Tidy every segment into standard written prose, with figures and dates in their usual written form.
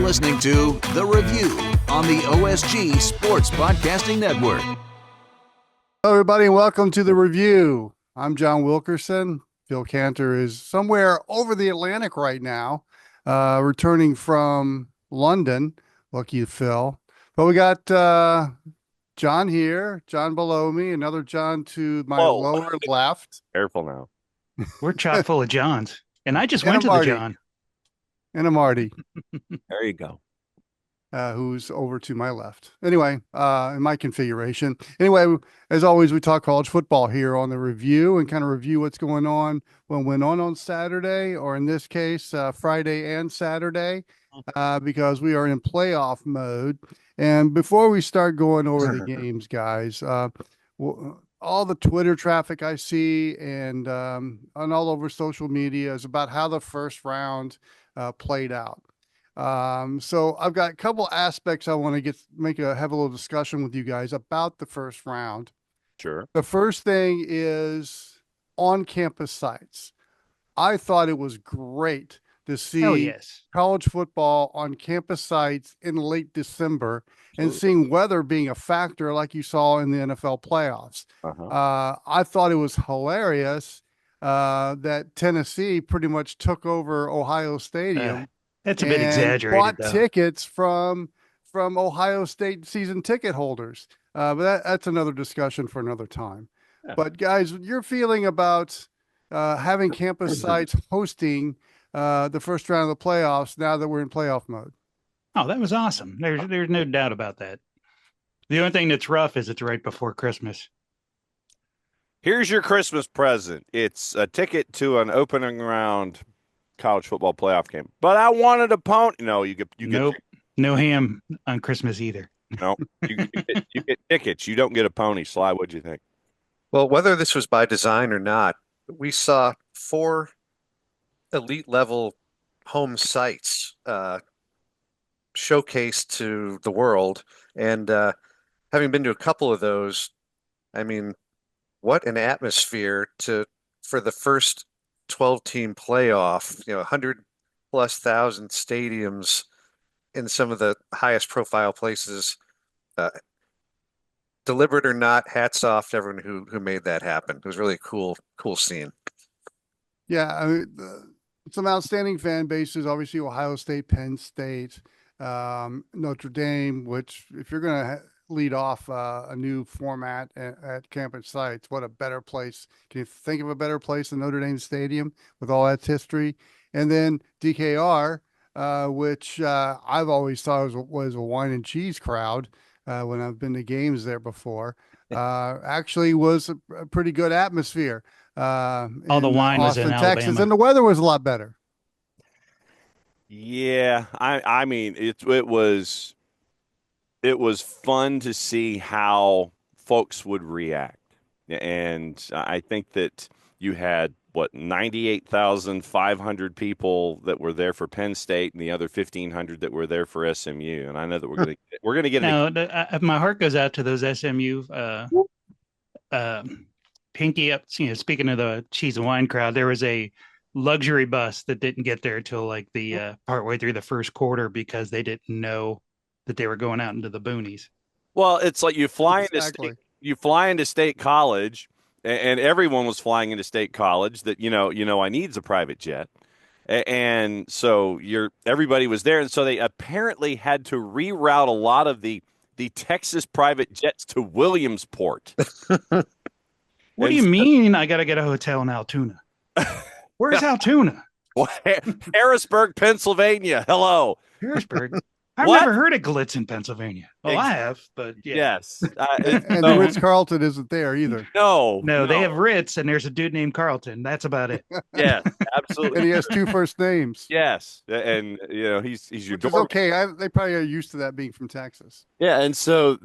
listening to The Review on the OSG Sports Podcasting Network. Hello, everybody, and welcome to The Review. I'm John Wilkerson. Phil Cantor is somewhere over the Atlantic right now, returning from London. Lucky you, Phil. But we got John here, John below me, another John to my lower left. Careful now. We're chock full of Johns. And I just And went a to the Marty. John. And a Marty, There you go. who's over to my left. Anyway, in my configuration. Anyway, as always, we talk college football here on The Review and kind of review what's going on, what went on Saturday, or in this case, Friday and Saturday, because we are in playoff mode. And before we start going over the games, guys, all the Twitter traffic I see and all over social media is about how the first round played out. So I've got a couple aspects I want to have a little discussion with you guys about the first round. Sure. The first thing is on-campus sites. I thought it was great to see college football on campus sites in late December and seeing weather being a factor like you saw in the NFL playoffs. I thought it was hilarious that Tennessee pretty much took over Ohio Stadium. That's a bit exaggerated. Bought tickets from Ohio State season ticket holders. But that's another discussion for another time. But guys, your feeling about having campus sites hosting the first round of the playoffs now that we're in playoff mode? Oh, that was awesome. There's no doubt about that. The only thing that's rough is it's right before Christmas. Here's your Christmas present. It's a ticket to an opening round college football playoff game. But I wanted a pony. No, you get no ham on Christmas either. No, you get tickets. You don't get a pony. Sly, what'd you think? Well, whether this was by design or not, we saw 4 elite level home sites showcased to the world. And having been to a couple of those, I mean, what an atmosphere for the first 12-team playoff, 100+ thousand stadiums in some of the highest profile places. Deliberate or not, hats off to everyone who made that happen. It was really a cool scene. Yeah, I mean, some outstanding fan bases, obviously Ohio State, Penn State, Notre Dame, which if you're going to lead off a new format at campus sites, what a better place. Can you think of a better place than Notre Dame Stadium with all that history? And then DKR, which I've always thought was a wine and cheese crowd when I've been to games there before, actually was a pretty good atmosphere. All the wine was in Texas, Alabama. and the weather was a lot better. Yeah, I mean it was fun to see how folks would react. And I think that you had 98,500 people that were there for Penn State and the other 1,500 that were there for SMU. And I know that we're going to get my heart goes out to those SMU pinky up. Speaking of the cheese and wine crowd, there was a luxury bus that didn't get there till like the partway through the first quarter because they didn't know that they were going out into the boonies. Well, it's like you fly into State College, and everyone was flying into State College that I needs a private jet. And so everybody was there, and so they apparently had to reroute a lot of the Texas private jets to Williamsport. What do you mean I got to get a hotel in Altoona? Where's Altoona? Harrisburg, Pennsylvania. Hello. Harrisburg. I've never heard of Gallitzin, Pennsylvania. Well, I have, but yeah. Yes. And the Ritz-Carlton isn't there either. No, they have Ritz, and there's a dude named Carlton. That's about it. Yes, absolutely. And he has 2 first names. Yes, and he's your Which is okay. They probably are used to that being from Texas. Yeah, and so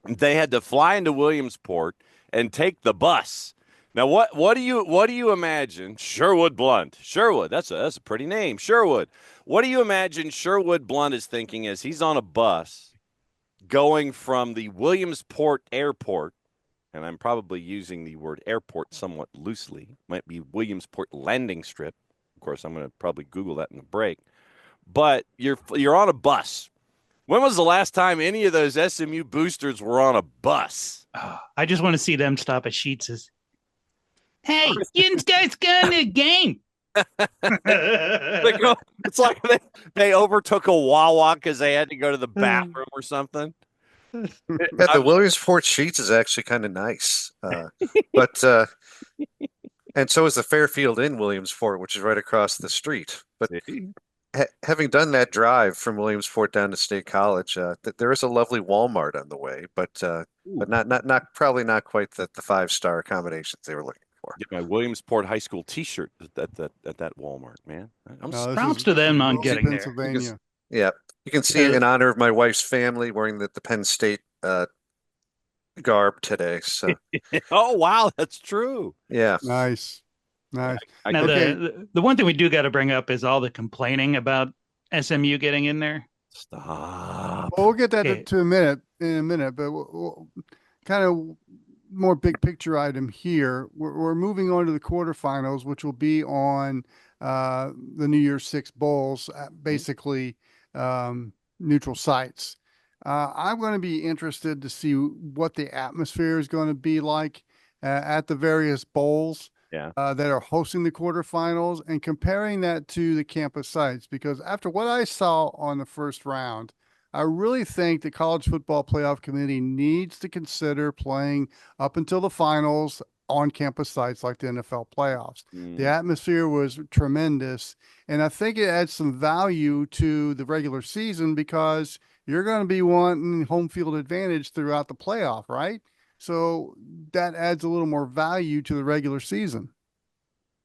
they had to fly into Williamsport and take the bus. Now, what do you imagine? Sherwood Blunt. Sherwood. That's a pretty name. Sherwood. What do you imagine Sherwood Blunt is thinking as he's on a bus going from the Williamsport Airport, and I'm probably using the word airport somewhat loosely, might be Williamsport Landing Strip. Of course, I'm going to probably Google that in the break. but you're on a bus. When was the last time any of those SMU boosters were on a bus? I just want to see them stop at Sheets's. Hey, you guys going to the game? It's like they overtook a Wawa because they had to go to the bathroom or something. Yeah, the Williamsport Sheets is actually kind of nice. But and so is the Fairfield in Williamsport, which is right across the street. But having done that drive from Williamsport down to State College, there is a lovely Walmart on the way, but not probably not quite the 5-star accommodations they were looking for. Get my Williamsport High School T-shirt at that Walmart, man. Props to them on getting there. Pennsylvania. Yeah, you can see in honor of my wife's family wearing the Penn State garb today. So Oh wow, that's true. yeah, Nice. Now, Okay. the one thing we do got to bring up is all the complaining about SMU getting in there. Stop. Well, we'll get that Okay. to in a minute, but we'll kind of more big picture item here. We're moving on to the quarterfinals, which will be on the New Year's Six Bowls, basically neutral sites. I'm going to be interested to see what the atmosphere is going to be like at the various bowls. Yeah. That are hosting the quarterfinals and comparing that to the campus sites. Because after what I saw on the first round, I really think the College Football Playoff Committee needs to consider playing up until the finals on campus sites like the NFL playoffs. The atmosphere was tremendous. And I think it adds some value to the regular season because you're going to be wanting home field advantage throughout the playoff, right? So that adds a little more value to the regular season.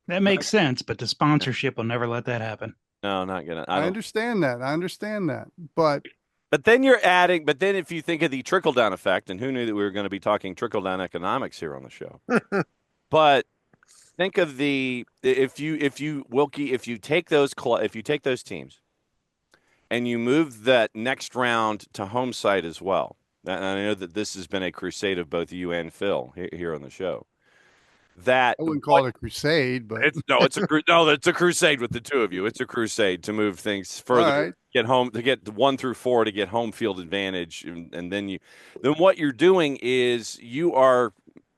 That makes sense, but the sponsorship will never let that happen. No, not gonna. I understand that. But then if you think of the trickle down effect, and who knew that we were going to be talking trickle down economics here on the show? But think of if you take those teams and you move that next round to home site as well. And I know that this has been a crusade of both you and Phil here on the show. That I wouldn't call it a crusade, but it's a crusade with the two of you. It's a crusade to move things further, right. get home to get 1 through 4 to get home field advantage, and then what you're doing is you are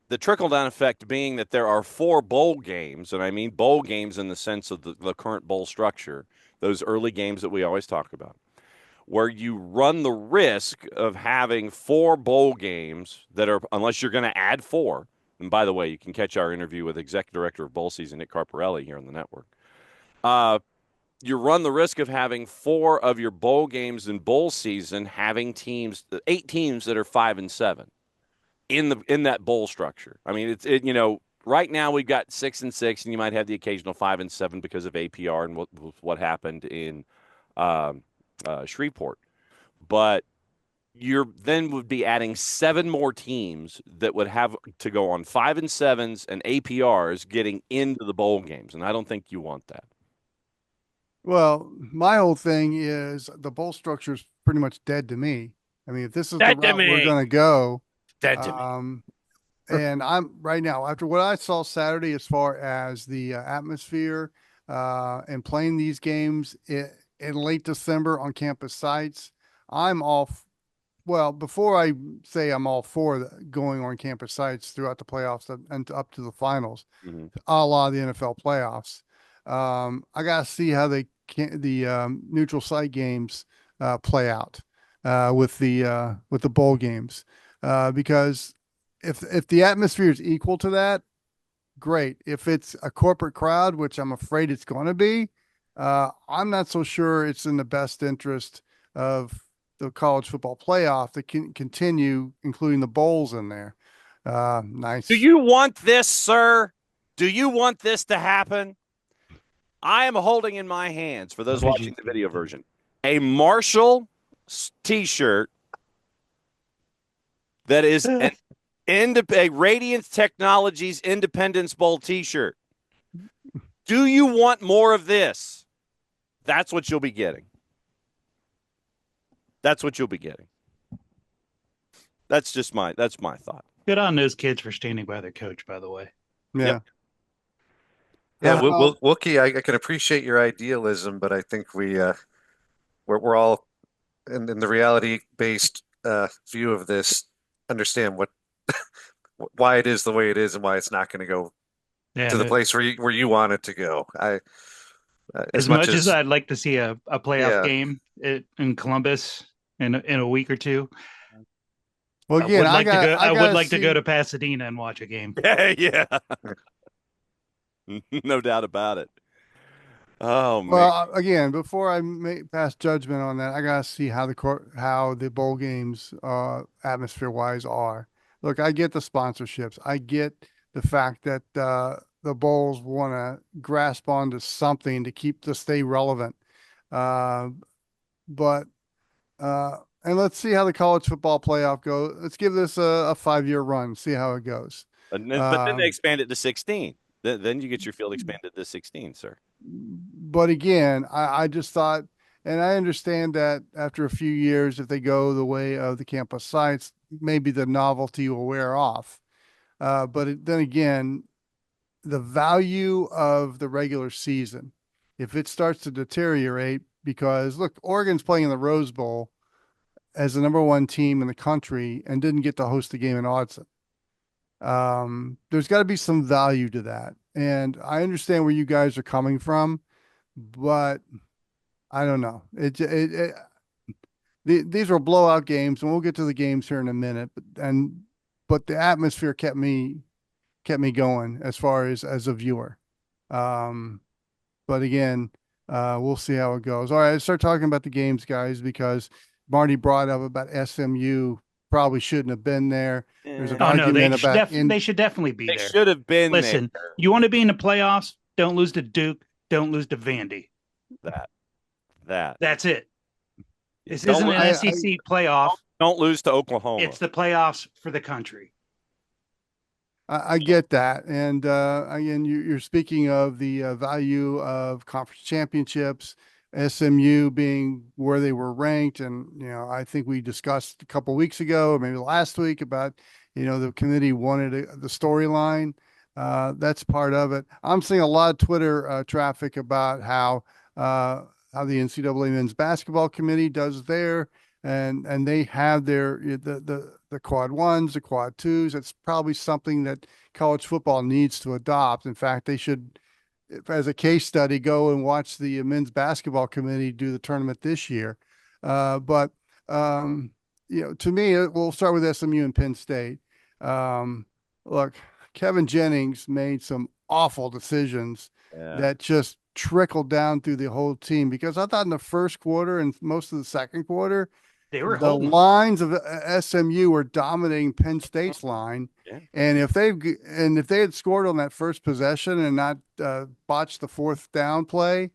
the trickle down effect being that there are 4 bowl games, and I mean bowl games in the sense of the current bowl structure, those early games that we always talk about, where you run the risk of having 4 bowl games that are, unless you're going to add 4. And by the way, you can catch our interview with Executive Director of Bowl Season, Nick Carparelli, here on the network. You run the risk of having 4 of your bowl games in bowl season having 8 teams that are 5-7 in that bowl structure. I mean, right now we've got 6-6, and you might have the occasional 5-7 because of APR and what happened in Shreveport. But you then would be adding 7 more teams that would have to go on 5-7s and APRs getting into the bowl games. And I don't think you want that. Well, my whole thing is the bowl structure is pretty much dead to me. I mean, if this is the route we're going to go, Dead to me. And I'm right now, after what I saw Saturday, as far as the atmosphere and playing these games in late December on campus sites, I'm off. Well, before I say I'm all for going on campus sites throughout the playoffs and up to the finals, a la the NFL playoffs, I got to see how the neutral site games play out with the bowl games, because if the atmosphere is equal to that, great. If it's a corporate crowd, which I'm afraid it's going to be, I'm not so sure it's in the best interest of the college football playoff to continue including the bowls in there. Nice. Do you want this, sir? Do you want this to happen? I am holding in my hands, for those watching the video version, a Marshall t-shirt that is a Radiance Technologies Independence Bowl t-shirt. Do you want more of this? That's what you'll be getting. That's what you'll be getting. That's my thought. Good on those kids for standing by their coach, by the way. Yeah. Yep. Yeah, Wookie, I can appreciate your idealism, but I think we we're all in the reality-based view of this, understand why it is the way it is and why it's not going to go Yeah, to the place where you want it to go. As as much much as as I'd like to see a playoff yeah, game in Columbus in a week or two, Well, again, I I would gotta like to go see. to Pasadena and watch a game. Yeah, no doubt about it. Oh man. Well, again, before I pass judgment on that, I gotta see how how the bowl games, atmosphere wise are. Look, I get the sponsorships. I get the fact that the bowls want to grasp onto something to stay relevant. Uh, but and let's see how the college football playoff goes. Let's give this a 5-year run. See how it goes. But then they Um, expand it to 16. Then you get your field expanded to 16, sir. but again, I just thought, and I understand that after a few years, if they go the way of the campus sites, maybe the novelty will wear off. Then again, the value of the regular season, if it starts to deteriorate, because look, Oregon's playing in the Rose Bowl as the number one team in the country and didn't get to host the game in Autzen. There's got to be some value to that. And I understand where you guys are coming from, but I don't know. These were blowout games, and we'll get to the games here in a minute. But the atmosphere kept me going as far as a viewer. Um, but again, we'll see how it goes. All right, let's start talking about the games, guys, because Marty brought up about SMU probably shouldn't have been there. There's an Oh no, argument about they should definitely be They there. should have been Listen, there. you want to be in the playoffs? Don't lose to Duke. Don't lose to Vandy. That. That's it. This Don't isn't lo- an SEC playoff. Don't lose to Oklahoma. It's the playoffs for the country. I get that. And again, you're speaking of the value of conference championships, SMU being where they were ranked. And, I think we discussed a couple weeks ago, maybe last week, about, the committee wanted the storyline. That's part of it. I'm seeing a lot of Twitter traffic about how the NCAA men's basketball committee does their, and they have their the quad ones, the quad twos. It's probably something that college football needs to adopt. In fact, they should, as a case study, go and watch the men's basketball committee do the tournament this year. But to me, we'll start with SMU and Penn State. Look, Kevin Jennings made some awful decisions that just trickled down through the whole team, because I thought in the first quarter and most of the second quarter, They were the holding. lines of SMU were dominating Penn State's line. Yeah. And if they had scored on that first possession and not botched the fourth down play,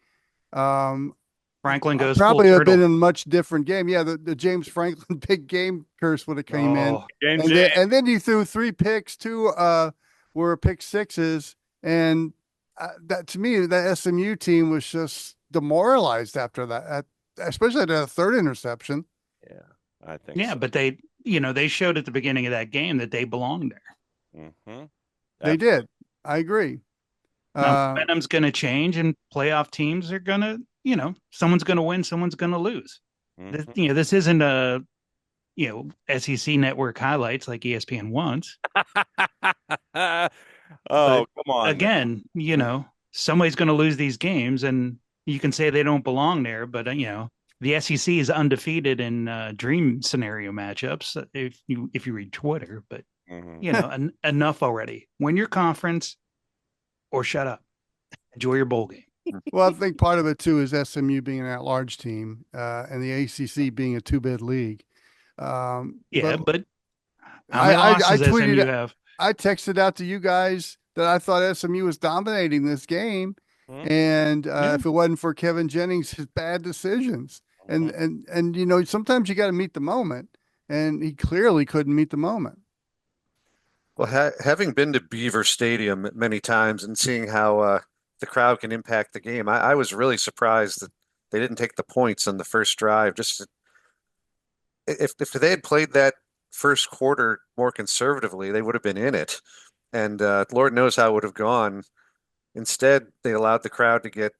Franklin goes probably full have been turtle. in a much different game. Yeah, the James Franklin big game curse would have came in. Oh, And then you threw 3 picks, 2 were pick sixes, and that, to me, the SMU team was just demoralized after that, especially at the third interception. Yeah, I think. yeah, so. but they showed at the beginning of that game that they belonged there. Mhm. They did. I agree. Now, momentum's going to change, and playoff teams are going to, someone's going to win, someone's going to lose. Mhm. This isn't a, SEC network highlights like ESPN wants. Oh, come on. Again, somebody's going to lose these games, and you can say they don't belong there, but the SEC is undefeated in dream scenario matchups if you read Twitter. But Mhm. enough already. Win your conference or shut up. Enjoy your bowl game. Well, I think part of it too is SMU being an at-large team, and the ACC being a 2-bid league. Yeah, but how I, many I losses does tweeted, SMU have? I texted out to you guys that I thought SMU was dominating this game, Mhm. and Yeah. if it wasn't for Kevin Jennings' his bad decisions, and Mhm. and sometimes you got to meet the moment, and he clearly couldn't meet the moment. well, having been to Beaver Stadium many times and seeing how the crowd can impact the game, I was really surprised that they didn't take the points on the first drive. Just if they had played that first quarter more conservatively, they would have been in it. And Lord knows how it would have gone. Instead, they allowed the crowd to get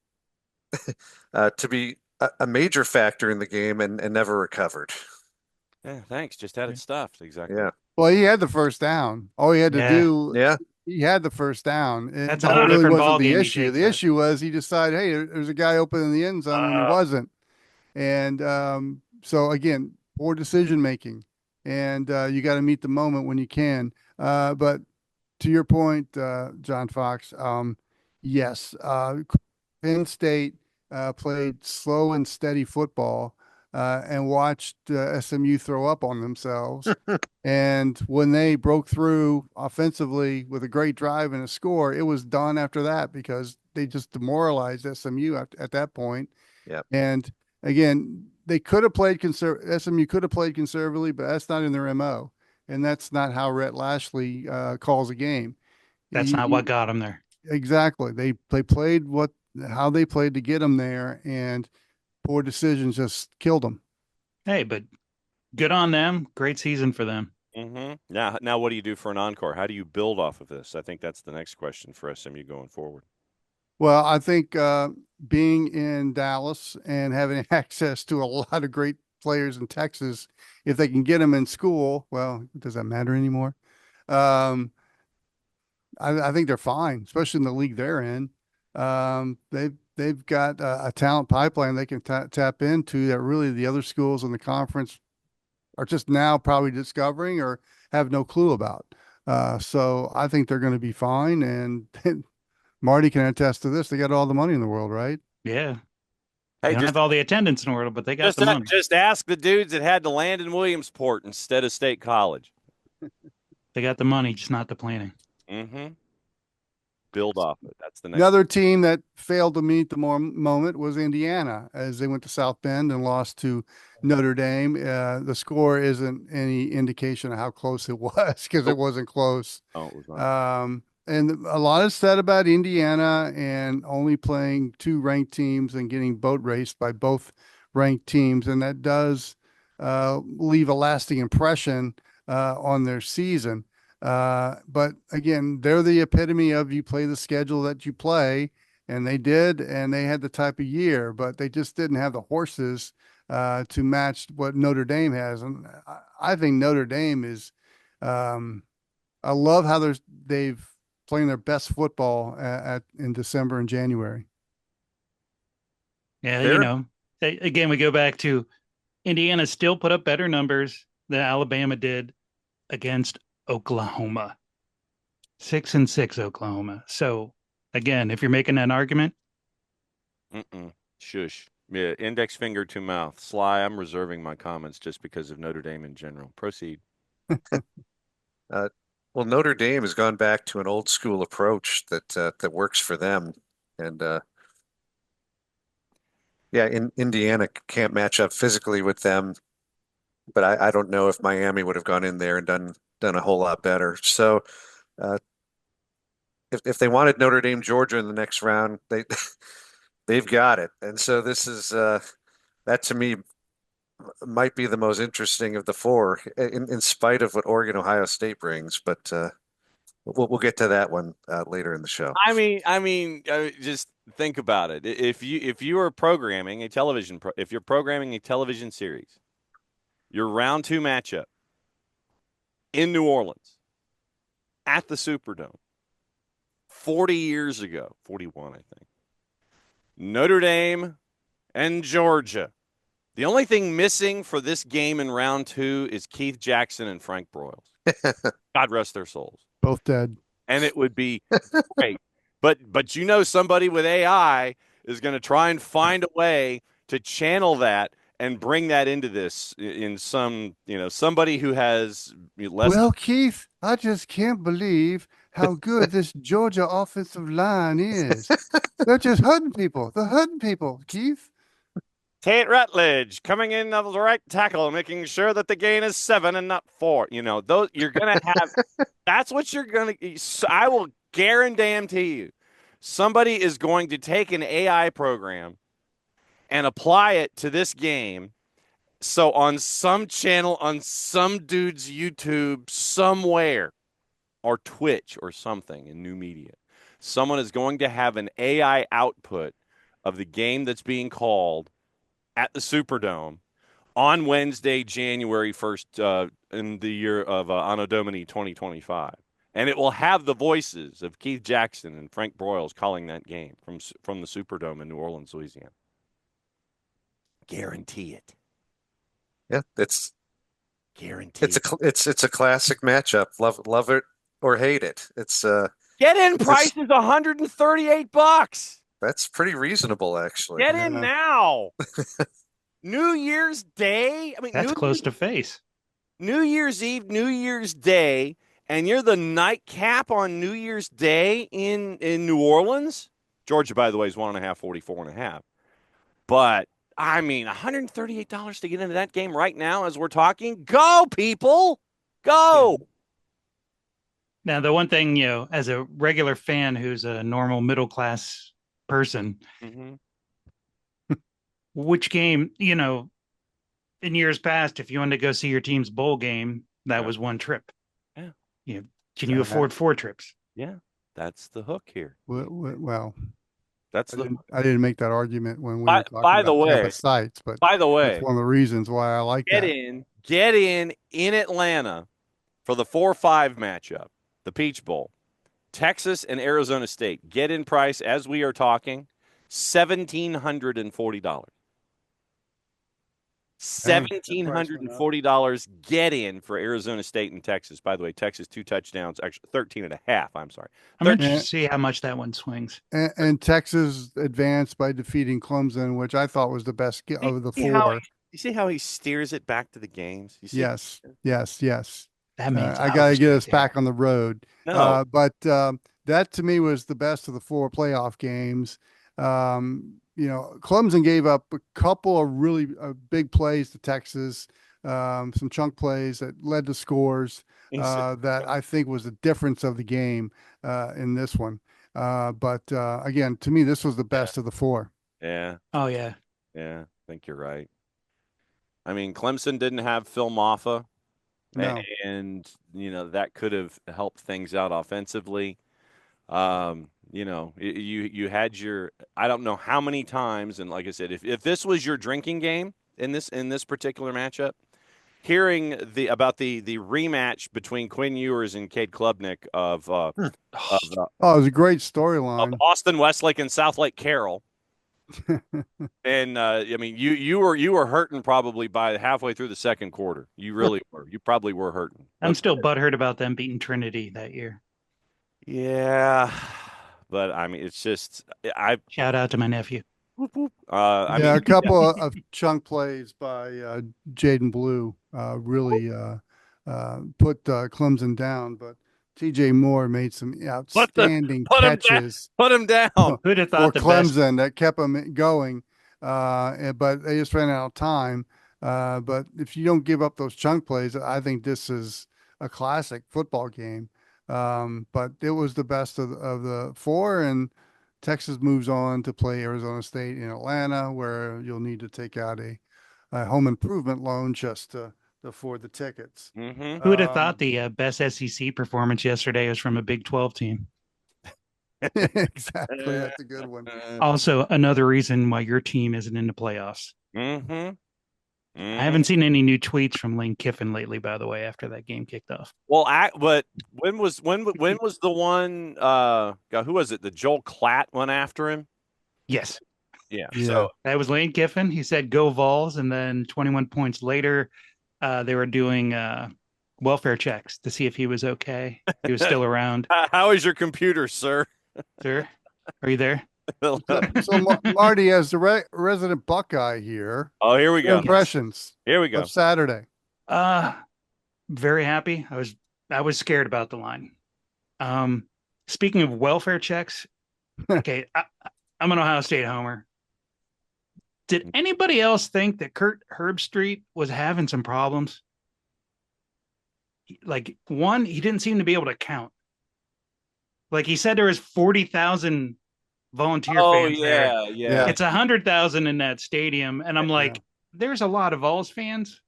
to be a major factor in the game and never recovered. Yeah, thanks. Just had it stuffed. Exactly. Yeah. Well, he had the first down. All he had to Yeah. do, Yeah. he had the first down. That's a That whole really different wasn't the ballgame. You issue. take The that. issue was he decided, hey, there's a guy open in the end zone when he wasn't. And so again, poor decision making, and you got to meet the moment when you can. But to your point, John Fox, yes, Penn State played slow and steady football and watched SMU throw up on themselves. And when they broke through offensively with a great drive and a score, it was done after that because they just demoralized SMU at that point. Yep. And again, they could have played SMU could have played conservatively, but that's not in their MO. And that's not how Rhett Lashley calls a game. That's not what got him there. Exactly. They played how they played to get them there, and poor decisions just killed them. Hey, but good on them. Great season for them. Mm-hmm. Now, what do you do for an encore? How do you build off of this? I think that's the next question for SMU going forward. Well, I think being in Dallas and having access to a lot of great players in Texas, if they can get them in school, well, does that matter anymore? I think they're fine, especially in the league they're in. They've got a talent pipeline they can tap into that really the other schools in the conference are just now probably discovering or have no clue about. So I think they're going to be fine. And Marty can attest to this. They got all the money in the world, right? Yeah. Hey, They don't have all the attendance in the world, but they got the money. just ask the dudes that had to land in Williamsport instead of State College. They got the money, just not the planning. Mm-hmm. Build off it. That's the next. Another team that failed to meet the moment was Indiana as they went to South Bend and lost to Notre Dame. The score isn't any indication of how close it was because it wasn't close. Oh, it was not. And a lot is said about Indiana and only playing two ranked teams and getting boat raced by both ranked teams. And that does leave a lasting impression on their season. But again, they're the epitome of you play the schedule that you play, and they did, and they had the type of year, but they just didn't have the horses to match what Notre Dame has. And I think Notre Dame is, I love how they've playing their best football in December and January. Yeah, Fair. again, we go back to Indiana still put up better numbers than Alabama did against Oklahoma. 6-6 Oklahoma. So again, if you're making an argument, Shush. Yeah, index finger to mouth. Sly, I'm reserving my comments just because of Notre Dame in general. Proceed. Well, Notre Dame has gone back to an old school approach that works for them, and yeah, Indiana can't match up physically with them, but I don't know if Miami would have gone in there and done a whole lot better. So, if they wanted Notre Dame, Georgia in the next round, they've got it. And so this is that to me might be the most interesting of the four, in spite of what Oregon, Ohio State brings. But we'll get to that one later in the show. I mean, just think about it. If you are programming a if you're programming a television series, your round 2 matchup in New Orleans at the Superdome 40 years ago, 41, I think. Notre Dame and Georgia. The only thing missing for this game in round 2 is Keith Jackson and Frank Broyles. God rest their souls. Both dead. And it would be great. But somebody with AI is going to try and find a way to channel that and bring that into this in some, somebody who has less. Well, Keith, I just can't believe how good this Georgia offensive line is. They're just hurting people. They're hurting people, Keith. Tate Rutledge coming in of the right tackle, making sure that the gain is 7 and not 4. Those you're going to have. That's what you're going to. I will guarantee you, somebody is going to take an AI program and apply it to this game. So on some channel, on some dude's YouTube, somewhere, or Twitch or something in new media, someone is going to have an AI output of the game that's being called at the Superdome on Wednesday, January 1st, in the year of Anno Domini 2025. And it will have the voices of Keith Jackson and Frank Broyles calling that game from the Superdome in New Orleans, Louisiana. Guarantee it. Yeah, it's Guaranteed. it's a classic matchup. Love it or hate it. It's Get in price is $138. that's pretty reasonable actually. Get in now. New Year's Day. I mean, That's close to face. New Year's Eve, New Year's Day, and you're the nightcap on New Year's Day in New Orleans. Georgia, by the way, is 1.5, 44.5. But I mean, $138 to get into that game right now as we're talking. Go, people. Go. Yeah. Now, the one thing, as a regular fan who's a normal middle class person, which game, in years past, if you wanted to go see your team's bowl game, that was one trip. Yeah. Can you afford 4 trips? Yeah. That's the hook here. Well, That's I didn't make that argument when we By- were talking by about the way- Tampa sites, but By the way, that's one of the reasons why I like get that. in Atlanta for the 4-5 matchup, the Peach Bowl. Texas and Arizona State. Get in price as we are talking, $1,740. $1,740 get in for Arizona State and Texas. By the way, Texas 2 touchdowns, actually 13.5. I'm sorry. I'm interested to see how much that one swings. And Texas advanced by defeating Clemson, which I thought was the best of the 4. You see how he steers it back to the games? You see Yes. That means I got to get us back on the road. No. But that to me was the best of the 4 playoff games. Clemson gave up a couple of really big plays to Texas, some chunk plays that led to scores that I think was the difference of the game in this one. But again, to me, this was the best of the 4. Yeah. Oh, yeah. Yeah, I think you're right. I mean, Clemson didn't have Phil Maffa. No. And, that could have helped things out offensively. You had your, I don't know how many times. And like I said, if this was your drinking game in this particular matchup, hearing about the rematch between Quinn Ewers and Cade Klubnik of it was a great storyline. Austin Westlake and South Lake Carroll. And I mean, you were hurting probably by halfway through the second quarter. You really were. You probably were hurting. I'm still butthurt about them beating Trinity that year. Yeah, but I mean, it's just Shout out to my nephew. A couple of chunk plays by Jaden Blue really put Clemson down, but TJ Moore made some outstanding catches. Put him down. Who'd have For thought the best? Clemson that kept them going, but they just ran out of time. But if you don't give up those chunk plays, I think this is a classic football game. But it was the best of the 4, and Texas moves on to play Arizona State in Atlanta, where you'll need to take out a home improvement loan just to afford the tickets. Mm-hmm. Who would have thought the best SEC performance yesterday was from a Big 12 team? Exactly. That's a good one. Also, another reason why your team isn't in the playoffs. Mm-hmm. I haven't seen any new tweets from Lane Kiffin lately, by the way, after that game kicked off. Well, but when was the one? God, who was it? The Joel Klatt went after him. Yes. Yeah. Yeah. So That was Lane Kiffin. He said, "Go Vols," and then 21 points later, they were doing welfare checks to see if he was okay. He was still around. how is your computer, sir? Sir, are you there? So Marty, as the resident Buckeye here, Oh, here we go. impressions Here we go. of Saturday. Very happy. I was scared about the line. Speaking of welfare checks, okay, I'm an Ohio State homer. Did anybody else think that Kurt Herbstreit was having some problems? Like, one, he didn't seem to be able to count. Like, he said there was 40,000 volunteer fans there. Yeah. It's 100,000 in that stadium. And I'm like, there's a lot of Vols fans,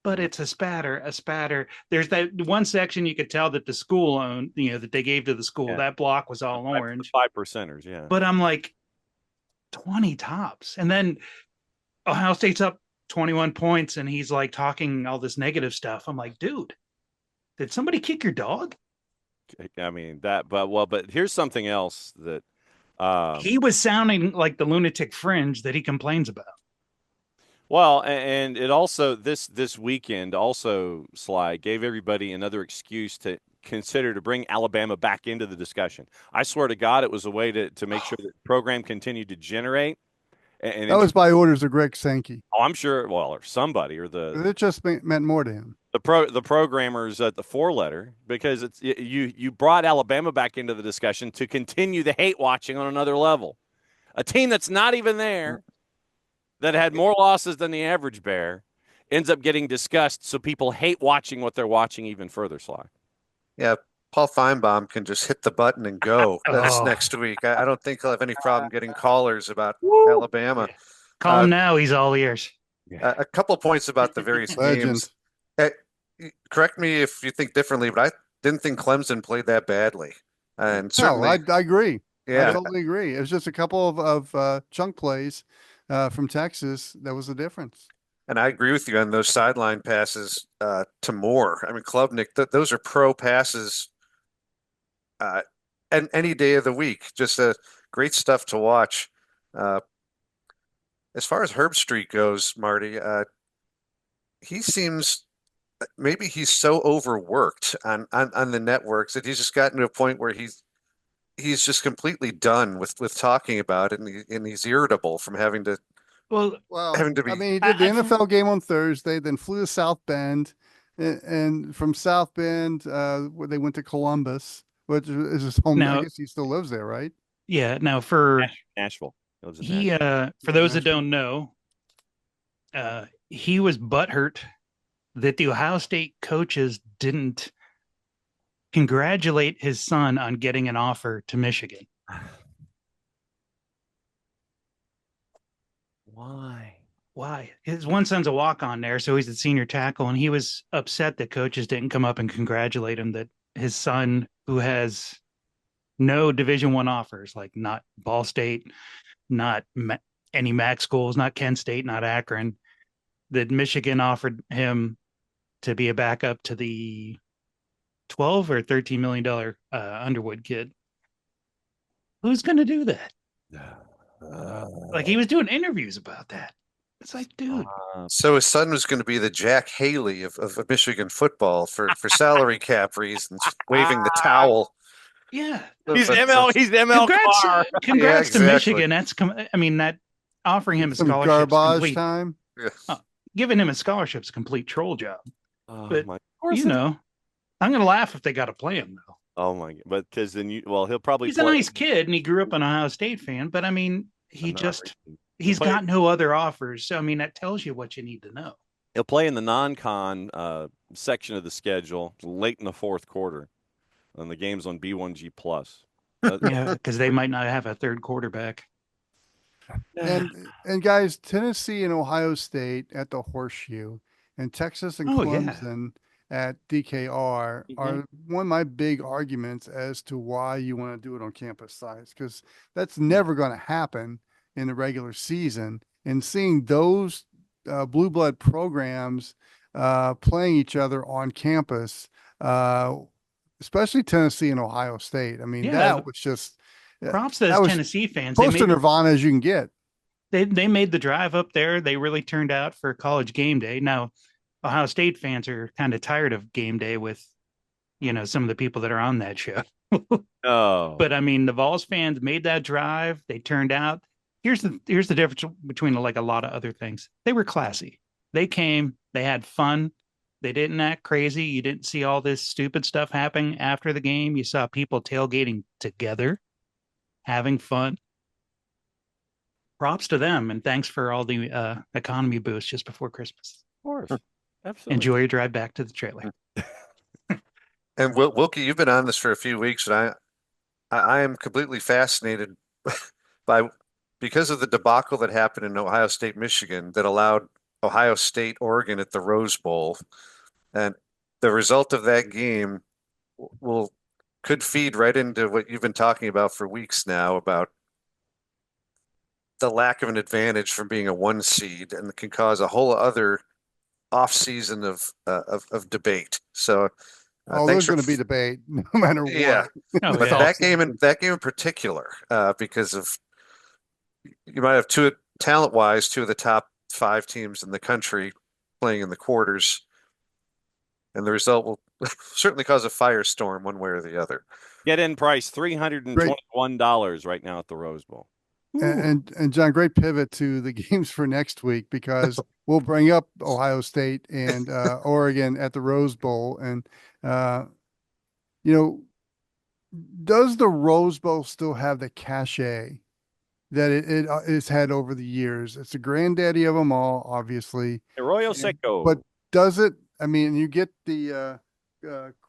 but it's a spatter. There's that one section you could tell that the school owned, that they gave to the school. Yeah. That block was all orange. 5%ers, yeah. But I'm like, 20 tops. And then Ohio State's up 21 points and he's like talking all this negative stuff. I'm like, dude, did somebody kick your dog? I mean but here's something else that He was sounding like the lunatic fringe that he complains about. well, and it also this weekend also, Sly, gave everybody another excuse to consider to bring Alabama back into the discussion. I swear to God, it was a way to make sure that the program continued to generate. And That was by orders of Greg Sankey. oh, I'm sure, well, or somebody, or It just meant more to him. the programmers at the four letter, because you brought Alabama back into the discussion to continue the hate watching on another level. A team that's not even there, that had more losses than the average Bear, ends up getting discussed, so people hate watching what they're watching even further, Sly. Yeah, Paul Feinbaum can just hit the button and go. That's Oh. next week. I don't think he'll have any problem getting callers about Alabama. Call him now. He's all ears. A couple points about the various Legend. games. Correct me if you think differently, but I didn't think Clemson played that badly. And No, certainly, I agree. I yeah, totally agree. It was just a couple of chunk plays from Texas. That was the difference. and I agree with you on those sideline passes to Moore. I mean, Klubnik, those are pro passes and any day of the week. Just great stuff to watch. As far as Herb Street goes, Marty, he seems maybe he's so overworked on the networks that he's just gotten to a point where he's just completely done with talking about it, and he's irritable from having to Well, having to I be. mean, he did the I- NFL game on Thursday, then flew to South Bend, and from South Bend, where they went to Columbus, which is his home. I Now- guess he still lives there, right? yeah. Now for Nashville. He lives in he, Nashville. for those that don't know, he was butthurt that the Ohio State coaches didn't congratulate his son on getting an offer to Michigan. Why? Why? His one son's a walk-on there, so he's a senior tackle, and he was upset that coaches didn't come up and congratulate him that his son, who has no Division I offers, like not Ball State, not any MAC schools, not Kent State, not Akron, that Michigan offered him to be a backup to the $12 or $13 million Underwood kid. Who's going to do that? Like, he was doing interviews about that. It's like, dude, So his son was going to be the Jack Haley of Michigan football for salary cap reasons, waving the towel. yeah. He's But- ML Carr. Congrats to exactly. Michigan. I mean, that offering him a Some scholarship, garbage time. giving him a scholarship is a complete troll job. Oh, But, my, You know, I'm going to laugh if they got to play him though. oh my! But because then he'll probably He's a play- nice kid and he grew up an Ohio State fan, but I mean, he's He'll play- got no other offers. So I mean, that tells you what you need to know. He'll play in the non-con section of the schedule late in the fourth quarter, and the game's on B1G Plus. Yeah, because they might not have a third quarterback. And guys, Tennessee and Ohio State at the Horseshoe, and Texas and Oh, yeah. Clemson at DKR are one of my big arguments as to why you want to do it on campus sites, because that's never going to happen in the regular season. And seeing those blue blood programs playing each other on campus, especially Tennessee and Ohio State, I mean, Yeah. that was just Props to that those was Tennessee fans. close to Nirvana as you can get. They made the drive up there. They really turned out for college game day. Now, Ohio State fans are kind of tired of game day with, some of the people that are on that show. Oh, But I mean, the Vols fans made that drive. They turned out. Here's the difference between like a lot of other things. They were classy. They came. They had fun. They didn't act crazy. You didn't see all this stupid stuff happening after the game. You saw people tailgating together, having fun. Props to them, and thanks for all the economy boost just before Christmas. of course, absolutely. Enjoy your drive back to the trailer. And Wilkie, you've been on this for a few weeks, and I am completely fascinated by because of the debacle that happened in Ohio State, Michigan, that allowed Ohio State, Oregon at the Rose Bowl, and the result of that game could feed right into what you've been talking about for weeks now about the lack of an advantage from being a 1 seed, and can cause a whole other off season of debate. So Oh, thanks there's for going to be debate no matter yeah, what. Oh, but yeah. that game in particular, because of you might have talent-wise, two of the top 5 teams in the country playing in the quarters, and the result will certainly cause a firestorm one way or the other. Get in price Great. $321 right now at the Rose Bowl. And John, great pivot to the games for next week, because we'll bring up Ohio State and Oregon at the Rose Bowl. And, you know, does the Rose Bowl still have the cachet that it's had over the years? It's the granddaddy of them all, obviously. Arroyo And- Seco. But does it? I mean, you get the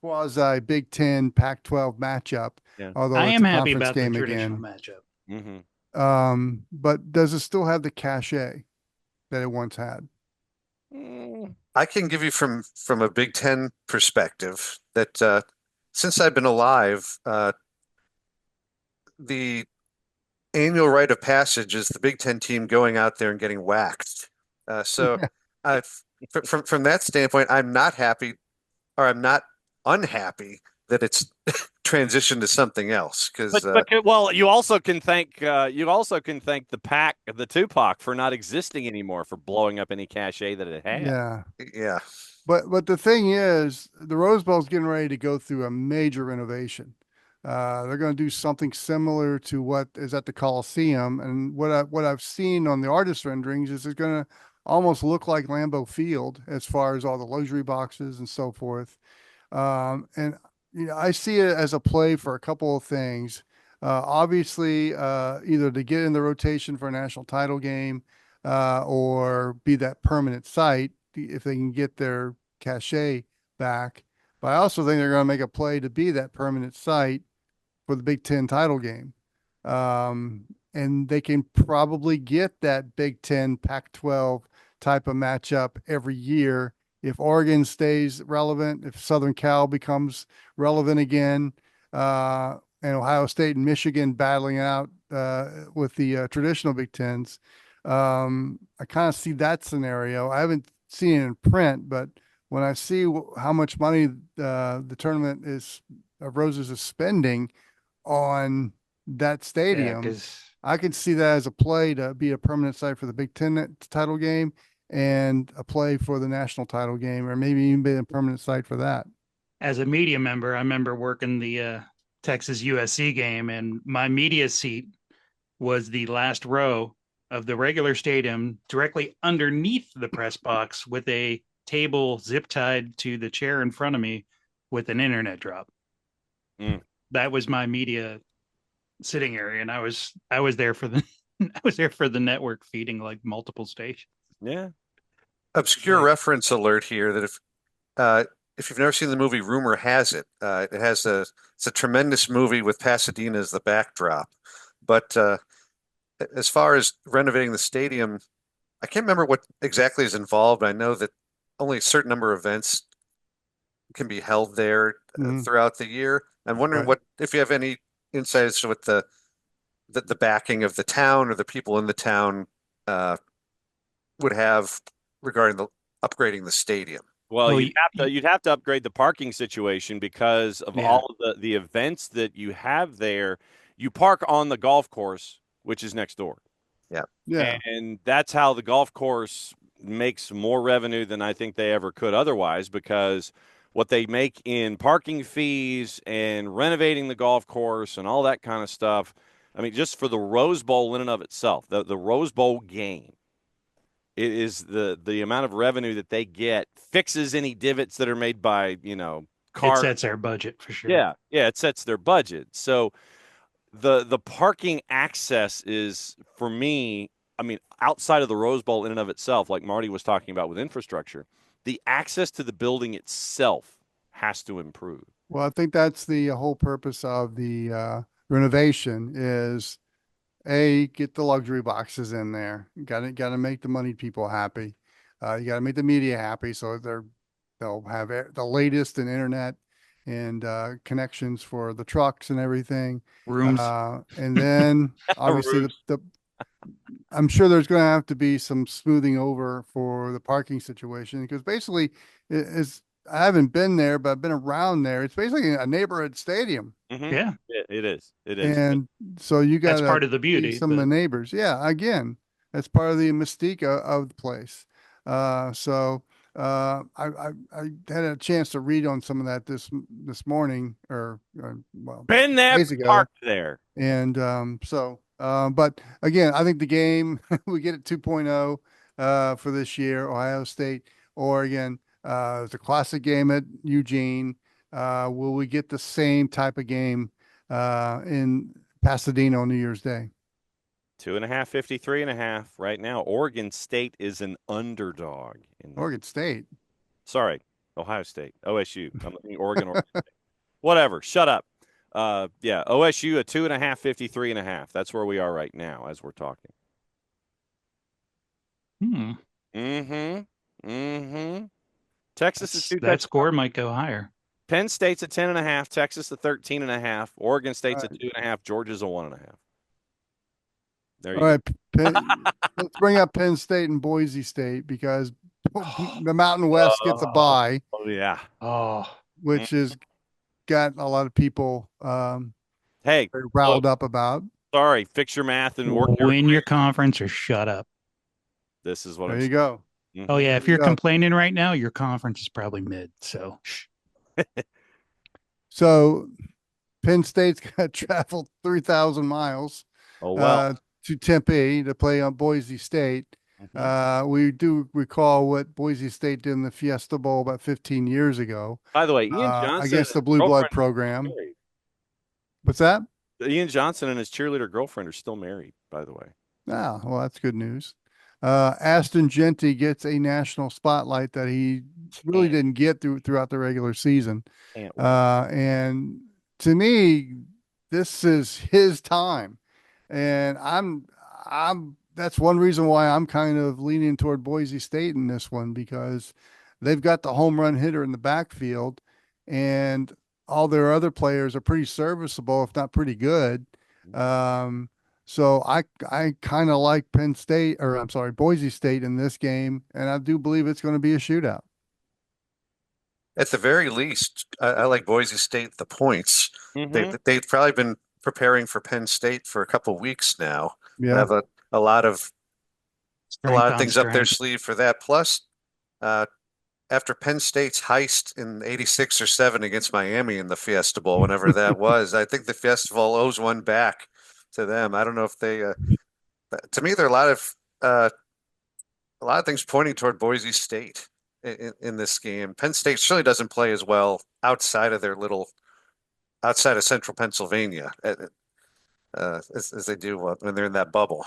quasi Big Ten Pac-12 matchup, Yeah. although I it's am a happy conference about the game traditional again. matchup. Mhm. But does it still have the cachet that it once had? I can give you from a Big Ten perspective that since I've been alive, the annual rite of passage is the Big Ten team going out there and getting waxed. So from that standpoint, I'm not happy, or I'm not unhappy that it's transitioned to something else. Because Well, you also can thank the Pac, the Tupac, for not existing anymore, for blowing up any cachet that it had. Yeah. yeah, But the thing is, the Rose Bowl is getting ready to go through a major renovation. They're going to do something similar to what is at the Coliseum, and what I've seen on the artist renderings is it's going to almost look like Lambeau Field as far as all the luxury boxes and so forth. And you know, I see it as a play for a couple of things. Obviously, either to get in the rotation for a national title game, or be that permanent site if they can get their cachet back. But I also think they're going to make a play to be that permanent site for the Big Ten title game. And they can probably get that Big Ten Pac-12 type of matchup every year if Oregon stays relevant, if Southern Cal becomes relevant again, and Ohio State and Michigan battling out with the traditional Big Tens. I kind of see that scenario. I haven't seen it in print, but when I see how much money the tournament of Roses is spending on that Yeah, stadium, because I could see that as a play to be a permanent site for the Big Ten title game and a play for the national title game, or maybe even be a permanent site for that. as a media member, I remember working the Texas USC game, and my media seat was the last row of the regular stadium, directly underneath the press box, with a table zip tied to the chair in front of me with an internet drop. That was my media sitting area, and I was there for the I was there for the network feeding like multiple stations. Yeah. obscure Like- reference alert here that if you've never seen the movie, rumor has it, it's a tremendous movie with Pasadena as the backdrop. But as far as renovating the stadium, I can't remember what exactly is involved. I know that only a certain number of events can be held there throughout the year. I'm wondering Right. if you have any insights with the backing of the town or the people in the town would have regarding upgrading the stadium. Well, Well, you'd have to upgrade the parking situation because of Yeah. all of the events that you have there. You park on the golf course, which is next door. Yeah. And that's how the golf course makes more revenue than I think they ever could otherwise, because what they make in parking fees and renovating the golf course and all that kind of stuff. I mean, just for the Rose Bowl in and of itself, the Rose Bowl game, it is the amount of revenue that they get fixes any divots that are made by, it cars. sets our budget for sure. Yeah, it sets their budget. So the parking access is, for me, I mean, outside of the Rose Bowl in and of itself, like Marty was talking about with infrastructure, the access to the building itself has to improve. Well, I think that's the whole purpose of the renovation is get the luxury boxes in there. You gotta make the money people happy. You gotta make the media happy so they'll have the latest in internet and connections for the trucks and everything. Rooms. And then obviously Rooms. I'm sure there's going to have to be some smoothing over for the parking situation because basically it's, I haven't been there, but I've been around there. It's basically a neighborhood stadium. Mhm. Yeah, It is. It is. And so you got that's to part of the see beauty. some of the But neighbors. Yeah, again, that's part of the mystique of the place. I had a chance to read on some of that this morning or well, Been there, days ago. parked there. And but again, I think the game we get it 2.0 for this year, Ohio State, Oregon. It's a classic game at Eugene. Will we get the same type of game in Pasadena on New Year's Day? 2.5, 53.5 right now. Oregon State is an underdog in that. Oregon State. Sorry, Ohio State, OSU. I'm looking Oregon. Whatever. Shut up. Yeah, OSU a 2.5, 53.5. That's where we are right now as we're talking. Texas is two that score might go higher. Penn State's a 10.5, Texas a 13.5, Oregon State's a Right. 2.5, Georgia's a 1.5. There you All go. right, let's bring up Penn State and Boise State because the Mountain West gets a bye, Oh yeah. Oh, which has got a lot of people Hey, very look, riled up about. sorry. Fix your math and work your. win your conference or shut up. This is what There I'm you saying. go. Oh yeah, if There you you're go. complaining right now, your conference is probably mid. So So Penn State's got to travel 3,000 miles Oh well. to Tempe to play on Boise State. We do recall what Boise State did in the Fiesta Bowl about 15 years ago By the way, Ian Johnson against the and his Blue Blood girlfriend are program. married. What's that? Ian Johnson and his cheerleader girlfriend are still married, by the way. Ah, well, that's good news. Aston Genty gets a national spotlight that he really didn't get throughout the regular season. Can't wait. And to me, this is his time. And that's one reason why I'm kind of leaning toward Boise State in this one because they've got the home run hitter in the backfield and all their other players are pretty serviceable, if not pretty good. So I kind of like Penn State, or I'm sorry, Boise State in this game, and I do believe it's going to be a shootout. At the very least, I like Boise State the points. Mhm. They've probably been preparing for Penn State for a couple weeks now. They Yeah. have a lot of strength on things up their strength. sleeve for that. Plus, after Penn State's heist in '86 or '7 against Miami in the Fiesta Bowl, whenever that was, I think the Fiesta Bowl owes one back to them. I don't know if they. To me, there are a lot of things pointing toward Boise State in this game. Penn State surely doesn't play as well outside of outside of Central Pennsylvania as they do when they're in that bubble.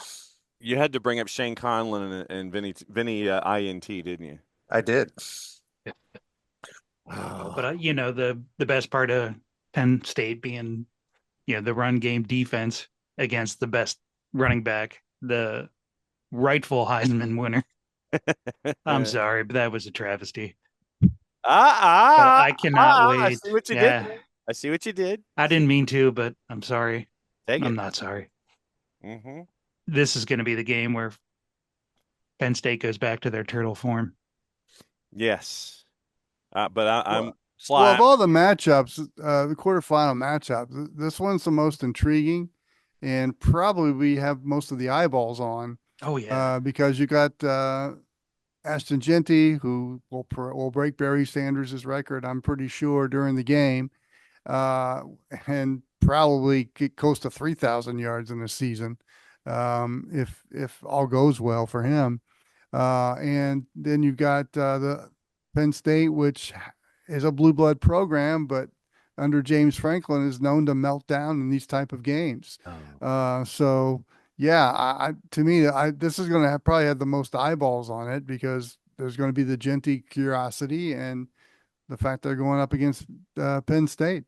You had to bring up Shane Conlon and Vinny INT, didn't you? I did. But the best part of Penn State being, the run game defense against the best running back, the rightful Heisman winner. I'm sorry, but that was a travesty. But I cannot wait. I see what you did. I see what you did. I didn't mean to, but I'm sorry. Take I'm it. not sorry. Mm-hmm. This is going to be the game where Penn State goes back to their turtle form. Yes. But I'm Well, Sly. of all the matchups, the quarterfinal matchups, this one's the most intriguing, and probably we have most of the eyeballs on. Oh yeah. Because you got Ashton Genty, who will break Barry Sanders' record, I'm pretty sure, during the game, and probably get close to 3,000 yards in the season, if all goes well for him. And then you've got the Penn State, which is a blue blood program, but under James Franklin is known to melt down in these type of games. So yeah, to me, this is going to probably have the most eyeballs on it because there's going to be the Genty curiosity and the fact they're going up against Penn State.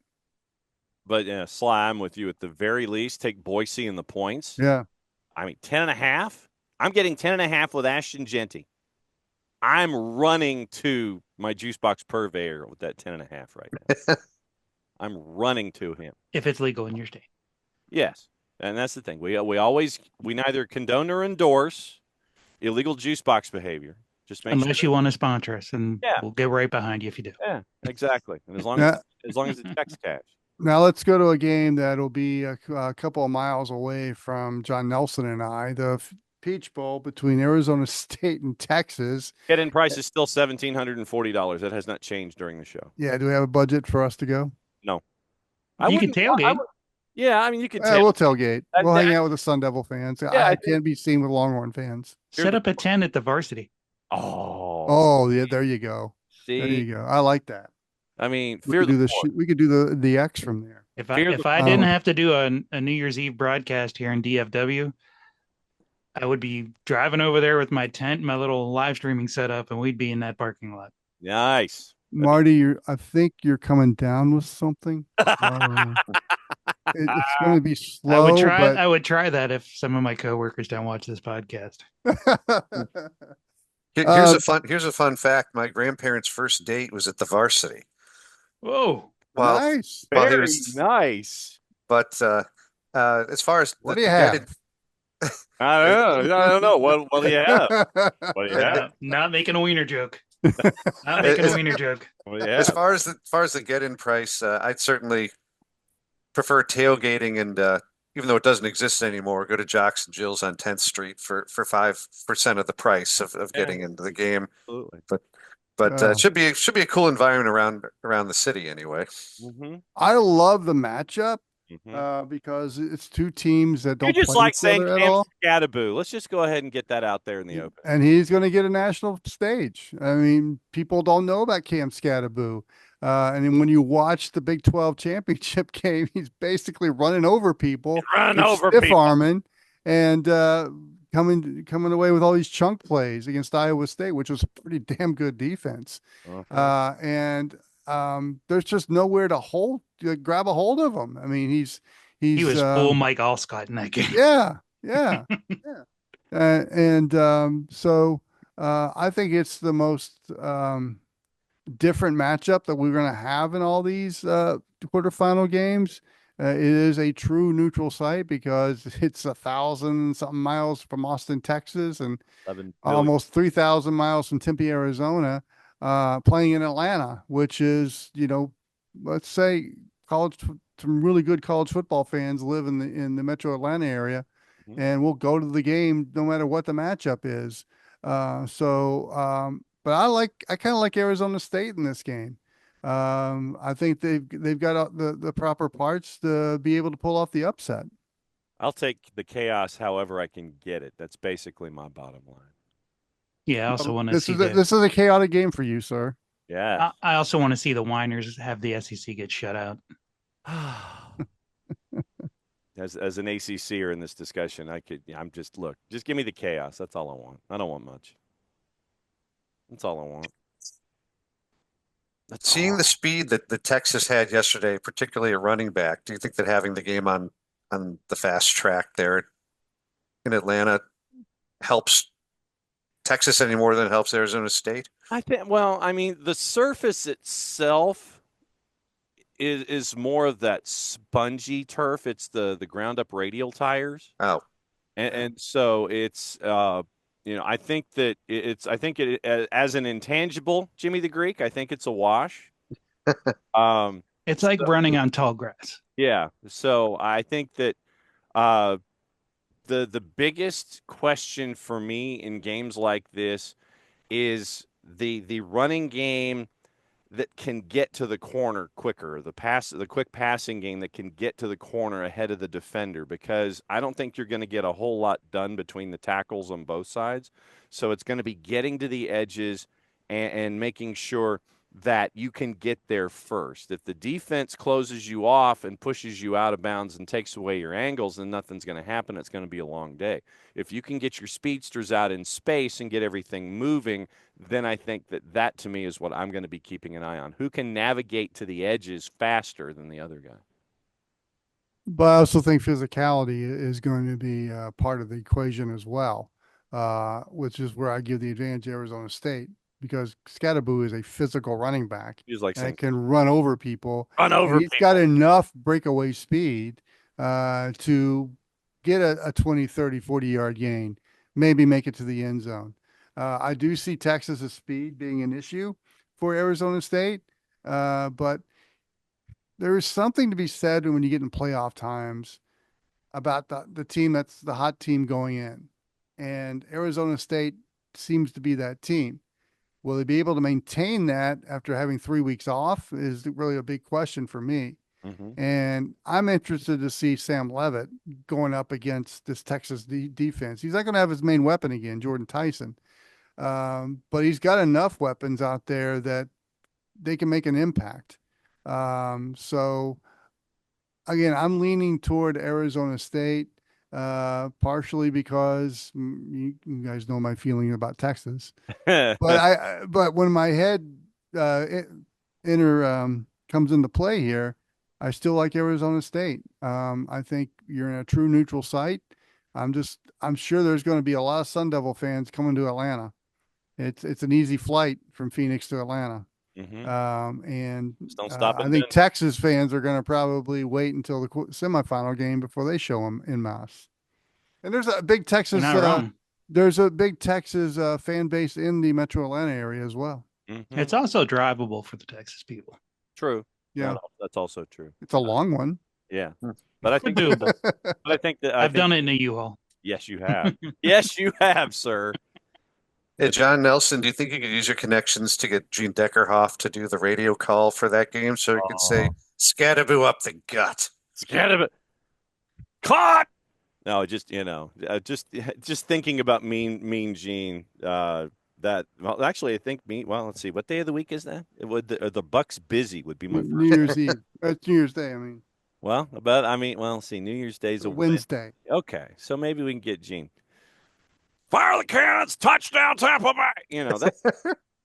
But yeah, Sly, I'm with you. At the very least, take Boise in the points. Yeah. I mean, 10.5. I'm getting 10.5 with Ashton Genty. I'm running to my juice box purveyor with that 10.5 right now. I'm running to him. If it's legal in your state. Yes. And that's the thing. We neither condone nor endorse illegal juice box behavior. Just make Unless sure. you want to sponsor us, and Yeah. we'll get right behind you if you do. Yeah, exactly. And as long Now, as it checks cash. now let's go to a game that'll be a couple of miles away from John Nelson and I, the Peach Bowl between Arizona State and Texas. Get-in price is still $1,740. That has not changed during the show. Yeah, do we have a budget for us to go? No. You can tailgate. Yeah, I mean, you could We'll tailgate. That- We'll hang that- out with the Sun Devil fans. Yeah, I I think- can't be seen with Longhorn fans. Set up a tent at the varsity. Oh, Oh, yeah, there you go. There see, you go. I like that. I mean, We fear could do the the Lord. we could do the X from there. If I Fear if the- I didn't Oh. have to do a New Year's Eve broadcast here in DFW, I would be driving over there with my tent, and my little live streaming setup, and we'd be in that parking lot. Nice. Marty, I think you're coming down with something. It's going to be slow. I would try that if some of my coworkers don't watch this podcast. but Here's a fun fact. My grandparents' first date was at the varsity. Whoa. Well, nice. well, Very here's- nice. but as far as What the do you guided- have? I don't know. What do you have? What do you have? Not making a wiener joke. Not making a wiener joke. What do you As have? far as the get-in price, I'd certainly prefer tailgating, and even though it doesn't exist anymore, go to Jocks and Jill's on 10th Street for 5% of the price of getting into the game. Absolutely. But Oh. it should be a cool environment around the city anyway. Mm-hmm. I love the matchup Mm-hmm. because it's two teams that You don't just play like each saying other at Cam all. Scattaboo. Let's just go ahead and get that out there in the open. And he's going to get a national stage. I mean, people don't know about Cam Scattaboo. And then when you watch the Big 12 championship game, he's basically running over people, Run over stiff people. arming, and coming away with all these chunk plays against Iowa State, which was a pretty damn good defense. Uh-huh. And there's just nowhere to grab a hold of him. I mean, He was full Mike Allscott in that game. yeah, yeah. So I think it's the most different matchup that we're going to have in all these quarterfinal games. It is a true neutral site because it's 1,000 something miles from Austin, Texas, and 11 billion. almost 3,000 miles from Tempe, Arizona, playing in Atlanta, which is, let's say some really good college football fans live in the metro Atlanta area, Mhm. and we'll go to the game no matter what the matchup is. But I kind of like Arizona State in this game. I think they've got the proper parts to be able to pull off the upset. I'll take the chaos however I can get it. That's basically my bottom line. Yeah, I also want to This see is a chaotic game for you, sir. Yeah. I also want to see the whiners have the SEC get shut out. As an ACCer in this discussion, just give me the chaos. That's all I want. I don't want much. That's all I want. Seeing the speed that Texas had yesterday, particularly at running back, do you think that having the game on the fast track there in Atlanta helps Texas any more than it helps Arizona State? I think. Well, I mean, the surface itself is more of that spongy turf. It's the ground up radial tires, Oh, and so it's I think that as an intangible, Jimmy the Greek, I think it's a wash. It's like running on tall grass. Yeah. So I think that the biggest question for me in games like this is the running game that can get to the corner quicker, the quick passing game that can get to the corner ahead of the defender, because I don't think you're going to get a whole lot done between the tackles on both sides. So it's going to be getting to the edges and making sure that you can get there first. If the defense closes you off and pushes you out of bounds and takes away your angles, then nothing's going to happen. It's going to be a long day. If you can get your speedsters out in space and get everything moving, then I think that to me is what I'm going to be keeping an eye on. Who can navigate to the edges faster than the other guy? But I also think physicality is going to be part of the equation as well, which is where I give the advantage to Arizona State, because Scattaboo is a physical running back He's like and saying, can run over people. run over And he's got enough breakaway speed to get a 20, 30, 40-yard gain, maybe make it to the end zone. I do see Texas's speed being an issue for Arizona State, but there is something to be said when you get in playoff times about the team that's the hot team going in. And Arizona State seems to be that team. Will they be able to maintain that after having 3 weeks off is really a big question for me. Mm-hmm. And I'm interested to see Sam Levitt going up against this Texas defense. He's not going to have his main weapon again, Jordan Tyson. But he's got enough weapons out there that they can make an impact. So again, I'm leaning toward Arizona State, partially because you guys know my feeling about Texas. But when my head comes into play here, I still like Arizona State. I think you're in a true neutral site. I'm sure there's going to be a lot of Sun Devil fans coming to Atlanta. It's an easy flight from Phoenix to Atlanta. Mm-hmm. And Just don't stop I at think Denver. Texas fans are going to probably wait until the semifinal game before they show them in mass. And there's a big Texas, You're not wrong. there's a big Texas fan base in the Metro Atlanta area as well. Mm-hmm. It's also drivable for the Texas people. True. Yeah, That's also true. it's a long one. Yeah, Hmm. but I think Doable. but I think that I've done it in a U-Haul. Yes, you have. Yes, you have, sir. Hey, John Nelson, do you think you could use your connections to get Gene Deckerhoff to do the radio call for that game so he could say "Scatterboo up the gut"? Scared of it. Caught. No, just just thinking about Mean Gene. Actually, I think let's see, what day of the week is that? It would the Bucks busy would be my first. New Year's Eve. That's New Year's Day. I mean, Let's see, New Year's Day's a Wednesday. Okay, so maybe we can get Gene. Fire the cannons, touchdown Tampa Bay.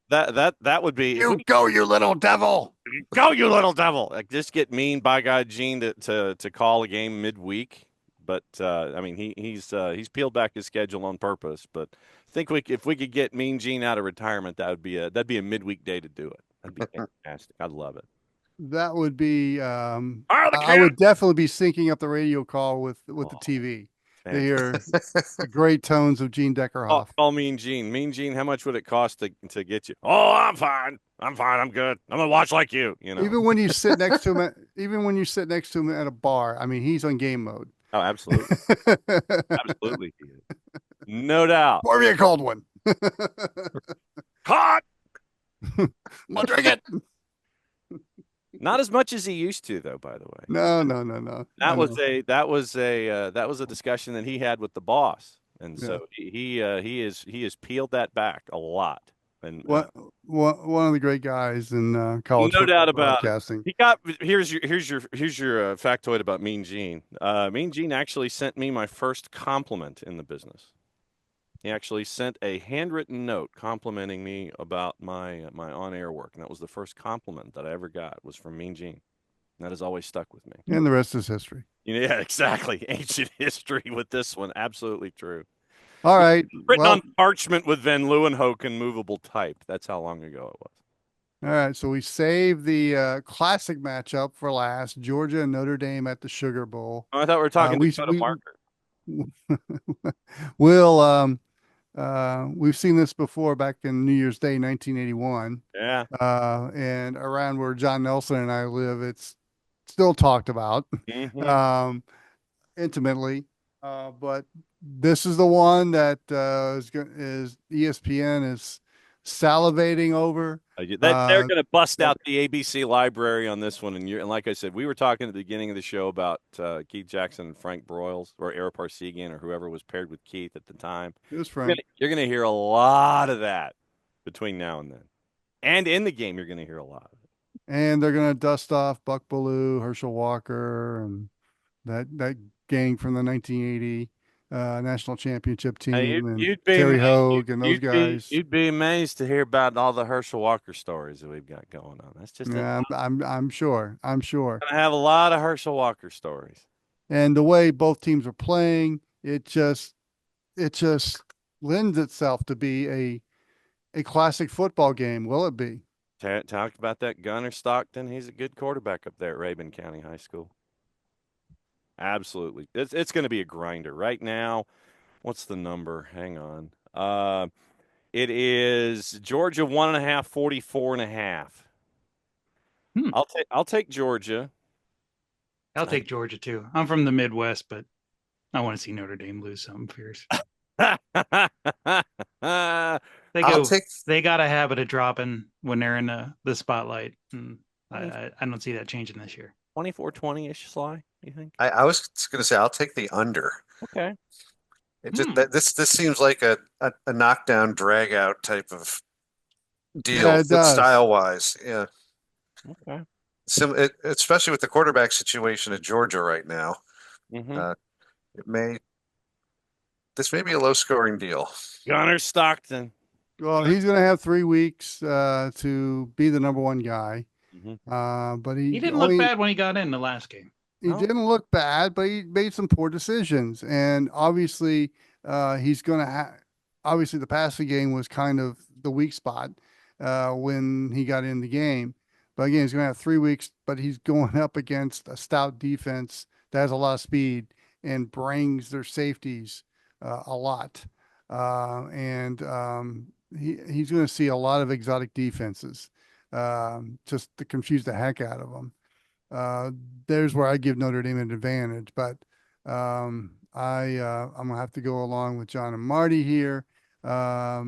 That would be. You go, you little devil. Go, you little devil! Like, just get mean by God Gene to call a game midweek. But I mean, he's peeled back his schedule on purpose. But I think if we could get Mean Gene out of retirement, that'd be a midweek day to do it. That'd be fantastic. I'd love it. That would be. Fire the I would definitely be syncing up the radio call with the TV to fantastic. hear the great tones of Gene Deckerhoff. Call Mean Gene. Mean Gene, how much would it cost to get you? Oh, I'm fine. I'm good. I'm gonna watch like you. Even when you sit next to him, at a bar, I mean, he's on game mode. Oh, absolutely, absolutely, he is. No doubt. Pour me a cold one. Caught. I'll drink it. Not as much as he used to, though. By the way, No. that was a discussion that he had with the boss, and so he has peeled that back a lot. And one of the great guys in college. No doubt about broadcasting. He got here's your factoid about Mean Gene. Mean Gene actually sent me my first compliment in the business. He actually sent a handwritten note complimenting me about my on-air work, and that was the first compliment that I ever got was from Mean Gene. And that has always stuck with me. And the rest is history. Yeah, exactly. Ancient history with this one. Absolutely true. All right. Written on parchment with Van Leeuwenhoek movable type. That's how long ago it was. All right. So we saved the classic matchup for last. Georgia and Notre Dame at the Sugar Bowl. Oh, I thought we were talking Dakota Marker. We've seen this before back in New Year's Day, 1981. Yeah. And around where John Nelson and I live, it's still talked about intimately. But this is the one that is ESPN is salivating over. They're going to bust out the ABC library on this one. And like I said, we were talking at the beginning of the show about Keith Jackson and Frank Broyles or Ara Parsegian or whoever was paired with Keith at the time. It was Frank. You're going to hear a lot of that between now and then. And in the game, you're going to hear a lot of it. And they're going to dust off Buck Bellew, Herschel Walker, and that gang from the 1980 national championship team, and Terry Hogue and those guys. You'd be amazed to hear about all the Herschel Walker stories that we've got going on. That's just I'm sure. Gonna have a lot of Herschel Walker stories. And the way both teams are playing, it just lends itself to be a classic football game. Will it be? Talked about that Gunner Stockton. He's a good quarterback up there at Rabun County High School. Absolutely. It's going to be a grinder right now. What's the number? Hang on. It is Georgia 1.5, 44.5. Hmm. I'll take Georgia. I'll take Georgia too. I'm from the Midwest, but I want to see Notre Dame lose something fierce. They I'll go. take. They got a habit of dropping when they're in the spotlight. And I don't see that changing this year. 24-20-ish, Sly, you think? I was going to say I'll take the under. Okay. It just Hmm. that this seems like a knockdown drag out type of deal, Yeah, it does. style wise. Yeah, Okay. especially with the quarterback situation at Georgia right now. Mm-hmm. It may this may be a low scoring deal. Gunnar Stockton. Well, he's going to have 3 weeks to be the number one guy. Mm-hmm. But He didn't look bad when he got in the last game. he No. didn't look bad, but he made some poor decisions. And obviously, he's going to have. Obviously, the passing game was kind of the weak spot when he got in the game. But again, he's going to have 3 weeks, but he's going up against a stout defense that has a lot of speed and brings their safeties a lot. And he's going to see a lot of exotic defenses just to confuse the heck out of them. There's where I give Notre Dame an advantage, but I'm gonna have to go along with John and Marty here. I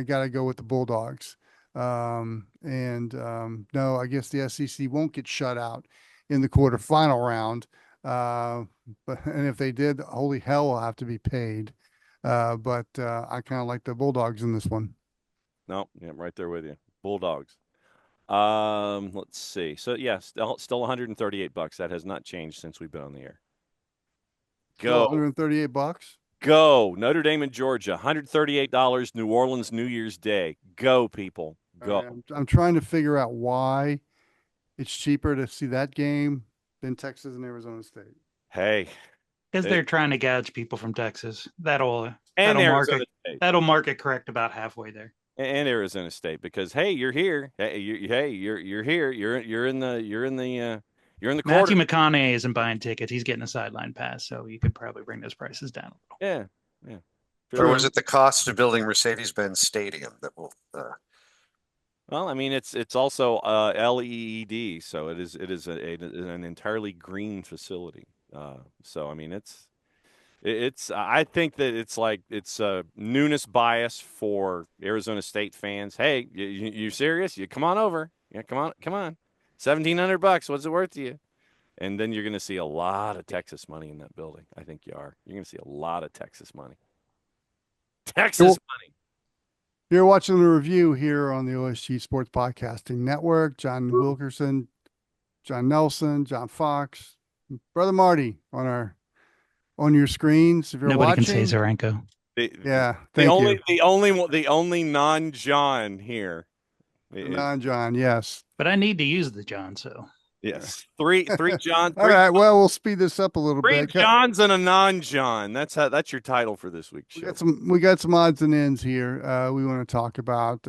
gotta go with the Bulldogs. No, I guess the SEC won't get shut out in the quarterfinal round. But and if they did, holy hell, will have to be paid. But I kind of like the Bulldogs in this one. No, yeah, I'm right there with you. Bulldogs. Let's see. So yeah, still $138. That has not changed since we've been on the air. Still Go. $138. Go. Notre Dame and Georgia. $138, New Orleans, New Year's Day. Go, people. Go. I'm trying to figure out why it's cheaper to see that game than Texas and Arizona State. Hey. Because they're trying to gouge people from Texas. That'll And Arizona market State. that'll market correct about halfway there. And Arizona State, because hey, you're here. Hey, you're here. You're in the quarter. Matthew McConaughey isn't buying tickets. He's getting a sideline pass, so you could probably bring those prices down a little. Yeah. Or was it the cost of building Mercedes-Benz Stadium that will? Well, I mean, it's also LEED, so it is an entirely green facility. So I mean, it's I think that it's a newness bias for Arizona State fans. Hey, you serious? You come on over. Yeah, come on. $1,700. What's it worth to you? And then you're going to see a lot of Texas money in that building. I think you are. You're going to see a lot of Texas money. Texas money. You're watching the review here on the OSG Sports Podcasting Network. John Wilkerson, John Nelson, John Fox, Brother Marty on your screens. If you're Nobody watching, can say Zarenko. Yeah, thank you. The only non-John here. John, yes. But I need to use the John, so Yes. Three Johns. All right, well, we'll speed this up a little Three bit. Johns and a non-John. That's your title for this week's show. We got some odds and ends here. We want to talk about.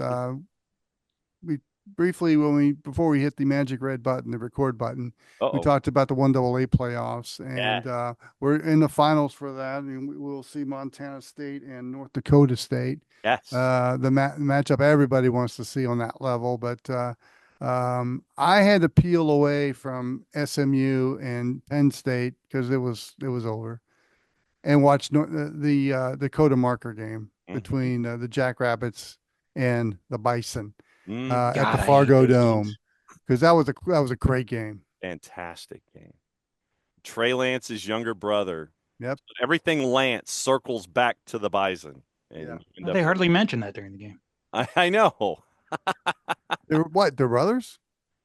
We briefly before we hit the magic red button, the record button, we talked about the 1AA playoffs, and we're in the finals for that, and we'll see Montana State and North Dakota State. Yes. The matchup everybody wants to see on that level, but I had to peel away from SMU and Penn State because it was over, and watch the Dakota Marker game between the Jackrabbits and the Bison at the Fargo Dome, because that was a great game. Fantastic game. Trey Lance's younger brother. Yep. Everything Lance circles back to the Bison. And they hardly mentioned that during the game. I know. They're brothers?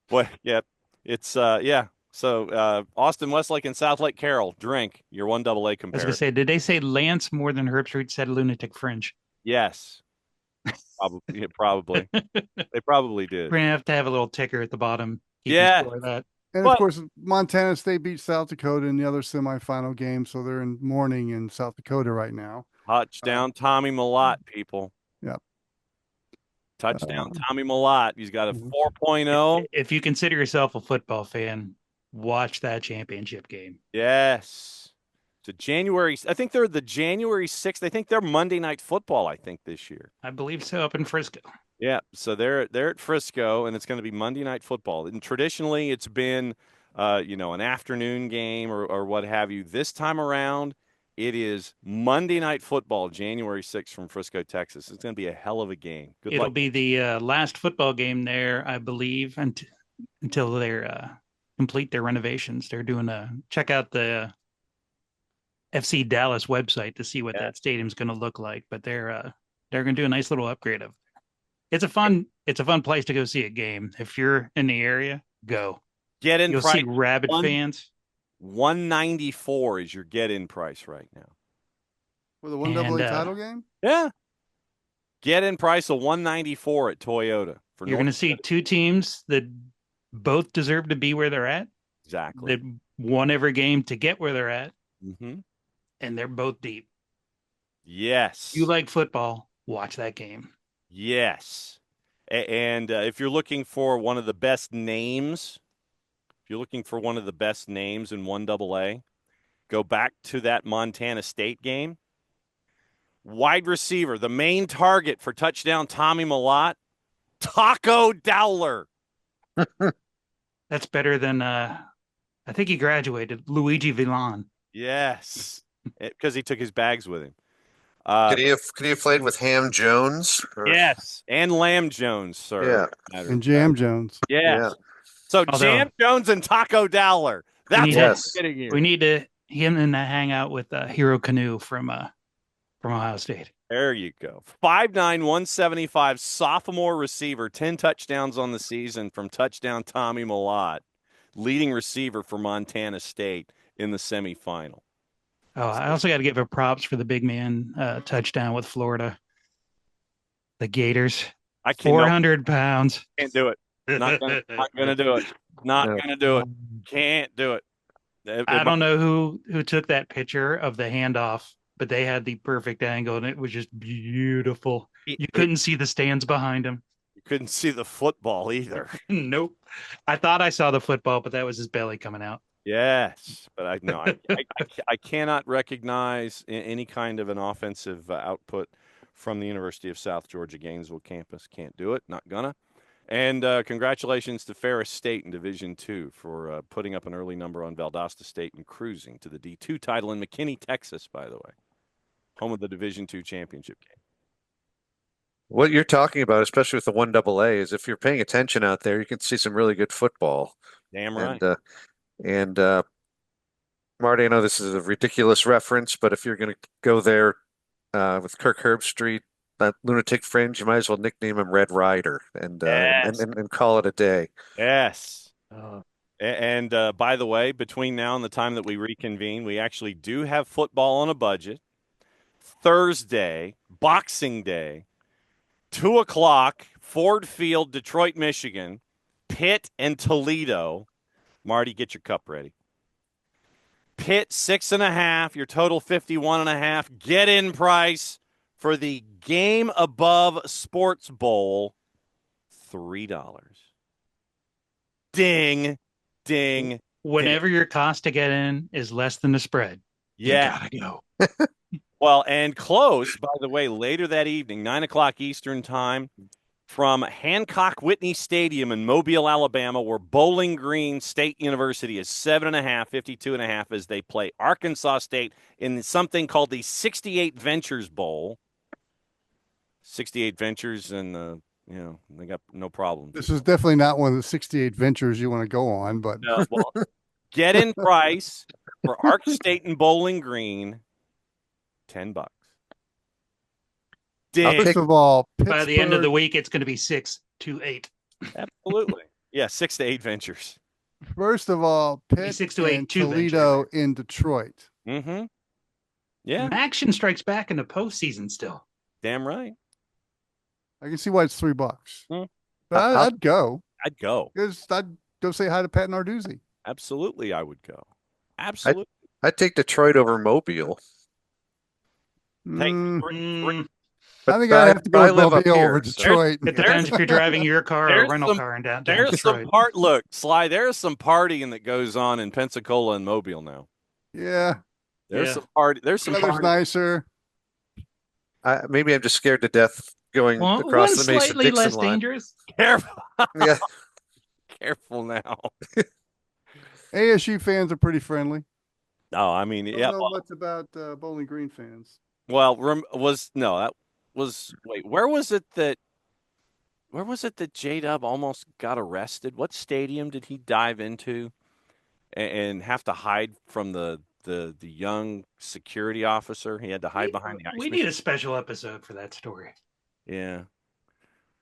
What? Yep. It's yeah. So Austin Westlake and South Lake Carroll, drink your 1AA I was comparison. gonna say, did they say Lance more than Herbstreit said Lunatic Fringe? Yes. Probably. They probably did. We're gonna have a little ticker at the bottom. That. And of course, Montana State beat South Dakota in the other semifinal game, so they're in mourning in South Dakota right now. Touchdown, Tommy Malott, people. Yep. Touchdown, Tommy Malott. He's got a 4.0. If you consider yourself a football fan, watch that championship game. Yes. So I think they're the January 6th. I think they're Monday Night Football, I think, this year. I believe so, up in Frisco. Yeah, so they're at Frisco, and it's going to be Monday Night Football. And traditionally, it's been, an afternoon game or what have you. This time around, it is Monday Night Football, January 6th from Frisco, Texas. It's going to be a hell of a game. Good It'll luck. be the last football game there, I believe, until they complete their renovations. They're doing check out the FC Dallas website to see what that stadium's going to look like. But they're going to do a nice little upgrade of. It's a fun place to go see a game. If you're in the area, go. Get in You'll price. see rabid fans. $194 is your get-in price right now. For the 1AA And, title game? Yeah. Get-in price of $194 at Toyota. You're going to see two teams that both deserve to be where they're at. Exactly. That won every game to get where they're at, Mm-hmm. and they're both deep. Yes. You like football, watch that game. Yes. And if you're looking for one of the best names, in 1AA, go back to that Montana State game. Wide receiver, the main target for touchdown Tommy Mellott, Taco Dowler. That's better than I think he graduated, Luigi Villan. Yes, because he took his bags with him. Could he have played with Ham Jones? Yes, and Lamb Jones, sir. Yeah. And Jam Jones. Yes. Yeah. So Although- Jam Jones and Taco Dowler. That's what Yes. we're getting here. We need him and hang out with Hero Canoe from Ohio State. There you go. 5'9", 175, sophomore receiver, 10 touchdowns on the season from touchdown Tommy Mellott, leading receiver for Montana State in the semifinal. Oh, I also got to give a props for the big man touchdown with Florida. The Gators, I 400 pounds. can't do it. Not gonna do it. Not No. gonna do it. Can't do it. I don't know who took that picture of the handoff, but they had the perfect angle, and it was just beautiful. You couldn't see the stands behind him. You couldn't see the football either. Nope. I thought I saw the football, but that was his belly coming out. Yes, but I cannot recognize any kind of an offensive output from the University of South Georgia Gainesville campus. Can't do it. Not gonna. And congratulations to Ferris State in Division II for putting up an early number on Valdosta State and cruising to the D2 title in McKinney, Texas, by the way, home of the Division II championship game. What you're talking about, especially with the 1AA, is if you're paying attention out there, you can see some really good football. Damn right. And Marty, I know this is a ridiculous reference, but if you're going to go there with Kirk Herbstreit, that lunatic fringe, you might as well nickname him Red Rider and Yes. and call it a day. Yes. And by the way, between now and the time that we reconvene, we actually do have football on a budget. Thursday, Boxing Day, 2 o'clock, Ford Field, Detroit, Michigan, Pitt and Toledo. Marty, get your cup ready. Pitt 6.5, your total 51.5. Get in price for the Game Above Sports Bowl, $3. Ding, ding. Whenever your cost to get in is less than the spread, Yeah. you gotta go. Well, and close, by the way, later that evening, 9 o'clock Eastern time, from Hancock Whitney Stadium in Mobile, Alabama, where Bowling Green State University is 7.5, 52.5 as they play Arkansas State in something called the 68 Ventures Bowl. 68 Ventures, and they got no problem. This is definitely not one of the 68 ventures you want to go on, but Well, get in price for Ark State and Bowling Green, $10. Ding. first of all, By the end of the Pittsburgh- week, it's going to be 6-8. Absolutely. Yeah, 6 to 8 Ventures. First of all, Pitt 6 to 8, and 2 Toledo in Detroit. Mm-hmm. Yeah, Action strikes back in the postseason still. damn right. I can see why it's $3. Hmm. But I'd go I'd go. because I'd go say hi to Pat Narduzzi. Absolutely, I would go. Absolutely. I'd take Detroit over Mobile. Hey, Mm, I think I'd have to go I with live up Mobile here, over so- Detroit. It depends if you're driving your car or a there's rental some- car in downtown There's some Detroit. look, Sly, there's some partying that goes on in Pensacola and Mobile now. Yeah, There's Yeah. some party. There's some weather's party. nicer. Maybe I'm just scared to death going One across the slightly Mason-Dixon less line. dangerous. Careful, Yeah, careful now. ASU fans are pretty friendly. No, I mean, Don't yeah. know much about Bowling Green fans. Well, that was wait. Where was it that J-Dub almost got arrested? What stadium did he dive into and have to hide from the young security officer? He had to hide behind the ice We machine. need a special episode for that story. Yeah.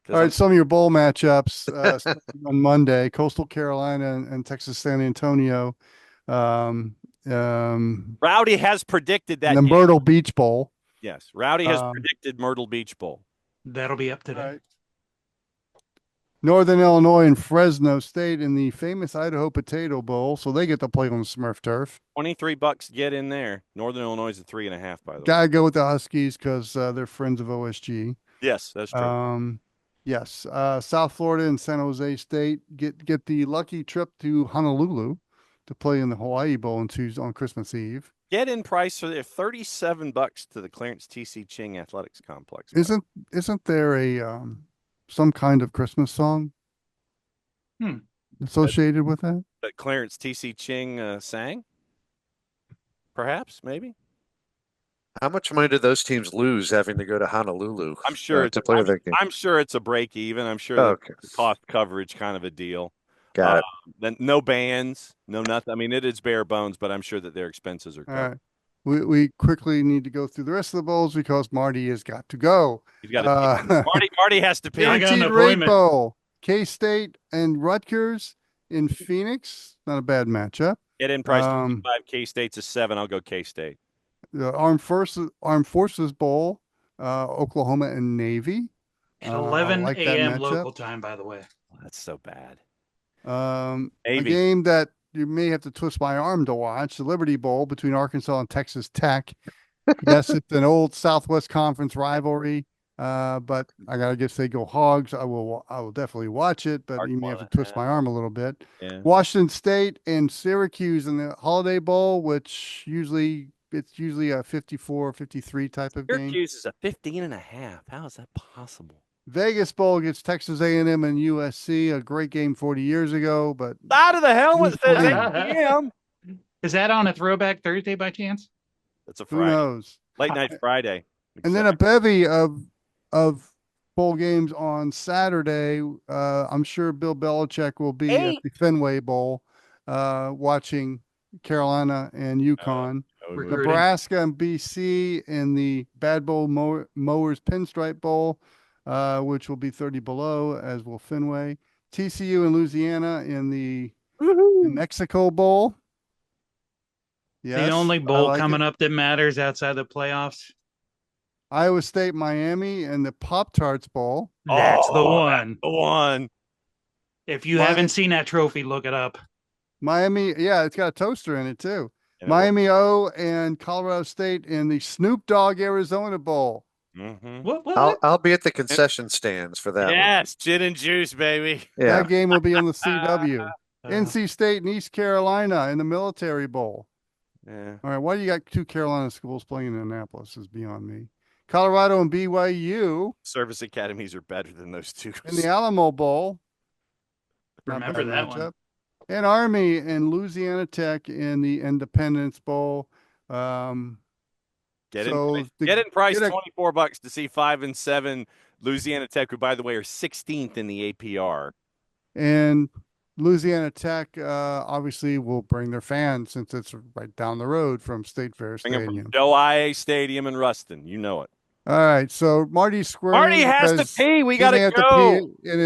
'Cause All I'm- right, some of your bowl matchups on Monday: Coastal Carolina and Texas San Antonio. Rowdy has predicted that the game. Myrtle Beach Bowl. Yes, Rowdy has Um, predicted Myrtle Beach Bowl. That'll be up today. All right. Northern Illinois and Fresno State in the famous Idaho Potato Bowl, so they get to play on Smurf turf. $23 to get in there. Northern Illinois is a 3.5, by the way. Gotta go with the Huskies because they're friends of OSG. Yes, that's true. Yes. South Florida and San Jose State get the lucky trip to Honolulu to play in the Hawaii Bowl on Christmas Eve. Get in price for their $37 to the Clarence T.C. Ching Athletics Complex. Isn't there a some kind of Christmas song associated with that? That Clarence T.C. Ching sang? Perhaps, maybe. how much money did those teams lose having to go to Honolulu? I'm sure to play that game. I'm sure it's a break even. I'm sure Okay, it's a cost coverage kind of a deal. got it. Then no bands, no nothing. I mean, it is bare bones, but I'm sure that their expenses are All covered. right. We quickly need to go through the rest of the bowls because Marty has got to go. He's got to. Marty has to pee. I got an Guaranteed Rate appointment. Bowl, K-State and Rutgers in Phoenix. Not a bad matchup. Get in price. Um, 5 K-State's a 7. I'll go K-State. The Armed Forces Bowl, Oklahoma and Navy. At I 11 like that a.m. matchup. local time, by the way. Oh, that's so bad. A Navy. game that you may have to twist my arm to watch, the Liberty Bowl between Arkansas and Texas Tech. Yes, it's an old Southwest Conference rivalry, but I gotta guess they go Hogs. I will definitely watch it, but you may have to twist my arm a little bit. Yeah. Washington State and Syracuse in the Holiday Bowl, which usually a 54-53 type of game. Syracuse is a 15.5. How is that possible? Vegas Bowl against Texas A&M and USC, a great game 40 years ago, but Out of the helmet says 8 40. p.m. Is that on a throwback Thursday by chance? That's a who Friday. knows? Late night Friday. And then a bevy of bowl games on Saturday. I'm sure Bill Belichick will be at the Fenway Bowl, watching Carolina and UConn. Recruiting. Nebraska and BC in the Bad Bowl Mowers Pinstripe Bowl, which will be 30 below, as will Fenway. TCU and Louisiana in the New Mexico Bowl. Yes, The only I bowl like coming it. up that matters outside the playoffs. Iowa State, Miami, and the Pop Tarts Bowl. That's the Oh, one. The one. If you Why- haven't seen that trophy, look it up. Miami, yeah, it's got a toaster in it too. And Miami O and Colorado State in the Snoop Dogg Arizona Bowl. Mm-hmm. What? I'll be at the concession stands for that one. Yes, gin and juice, baby. Yeah. That game will be on the CW. Uh, NC State and East Carolina in the Military Bowl. Yeah. All right, why do you got two Carolina schools playing in Annapolis is beyond me. Colorado and BYU Service academies are better than those two. in the Alamo Bowl. Not Remember bad that one. matchup. And Army and Louisiana Tech in the Independence Bowl. Get So in, the- get in price get a- $24 to see 5 and 7 Louisiana Tech, who by the way are 16th in the APR. And Louisiana Tech obviously will bring their fans since it's right down the road from State Fair Bring 'em Stadium. from Joe IA Stadium in Ruston. You know it. All right, so Marty's squaring. Marty has to because pee. We he got may to have to go. pee in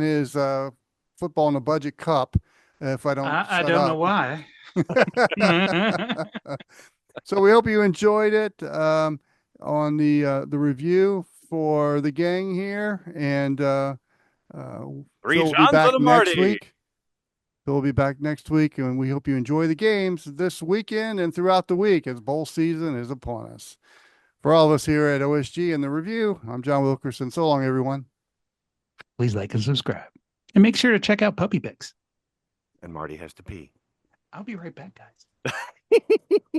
his football in the budget cup. If I don't, I shut don't know up. why. So we hope you enjoyed it on the review for the gang here, and Three Phil will be Johns back and a next Marty. week. Phil will be back next week, and we hope you enjoy the games this weekend and throughout the week as bowl season is upon us. For all of us here at OSG and the review, I'm John Wilkerson. So long, everyone. Please like and subscribe. And make sure to check out Puppy Pics. And Marty has to pee. I'll be right back, guys.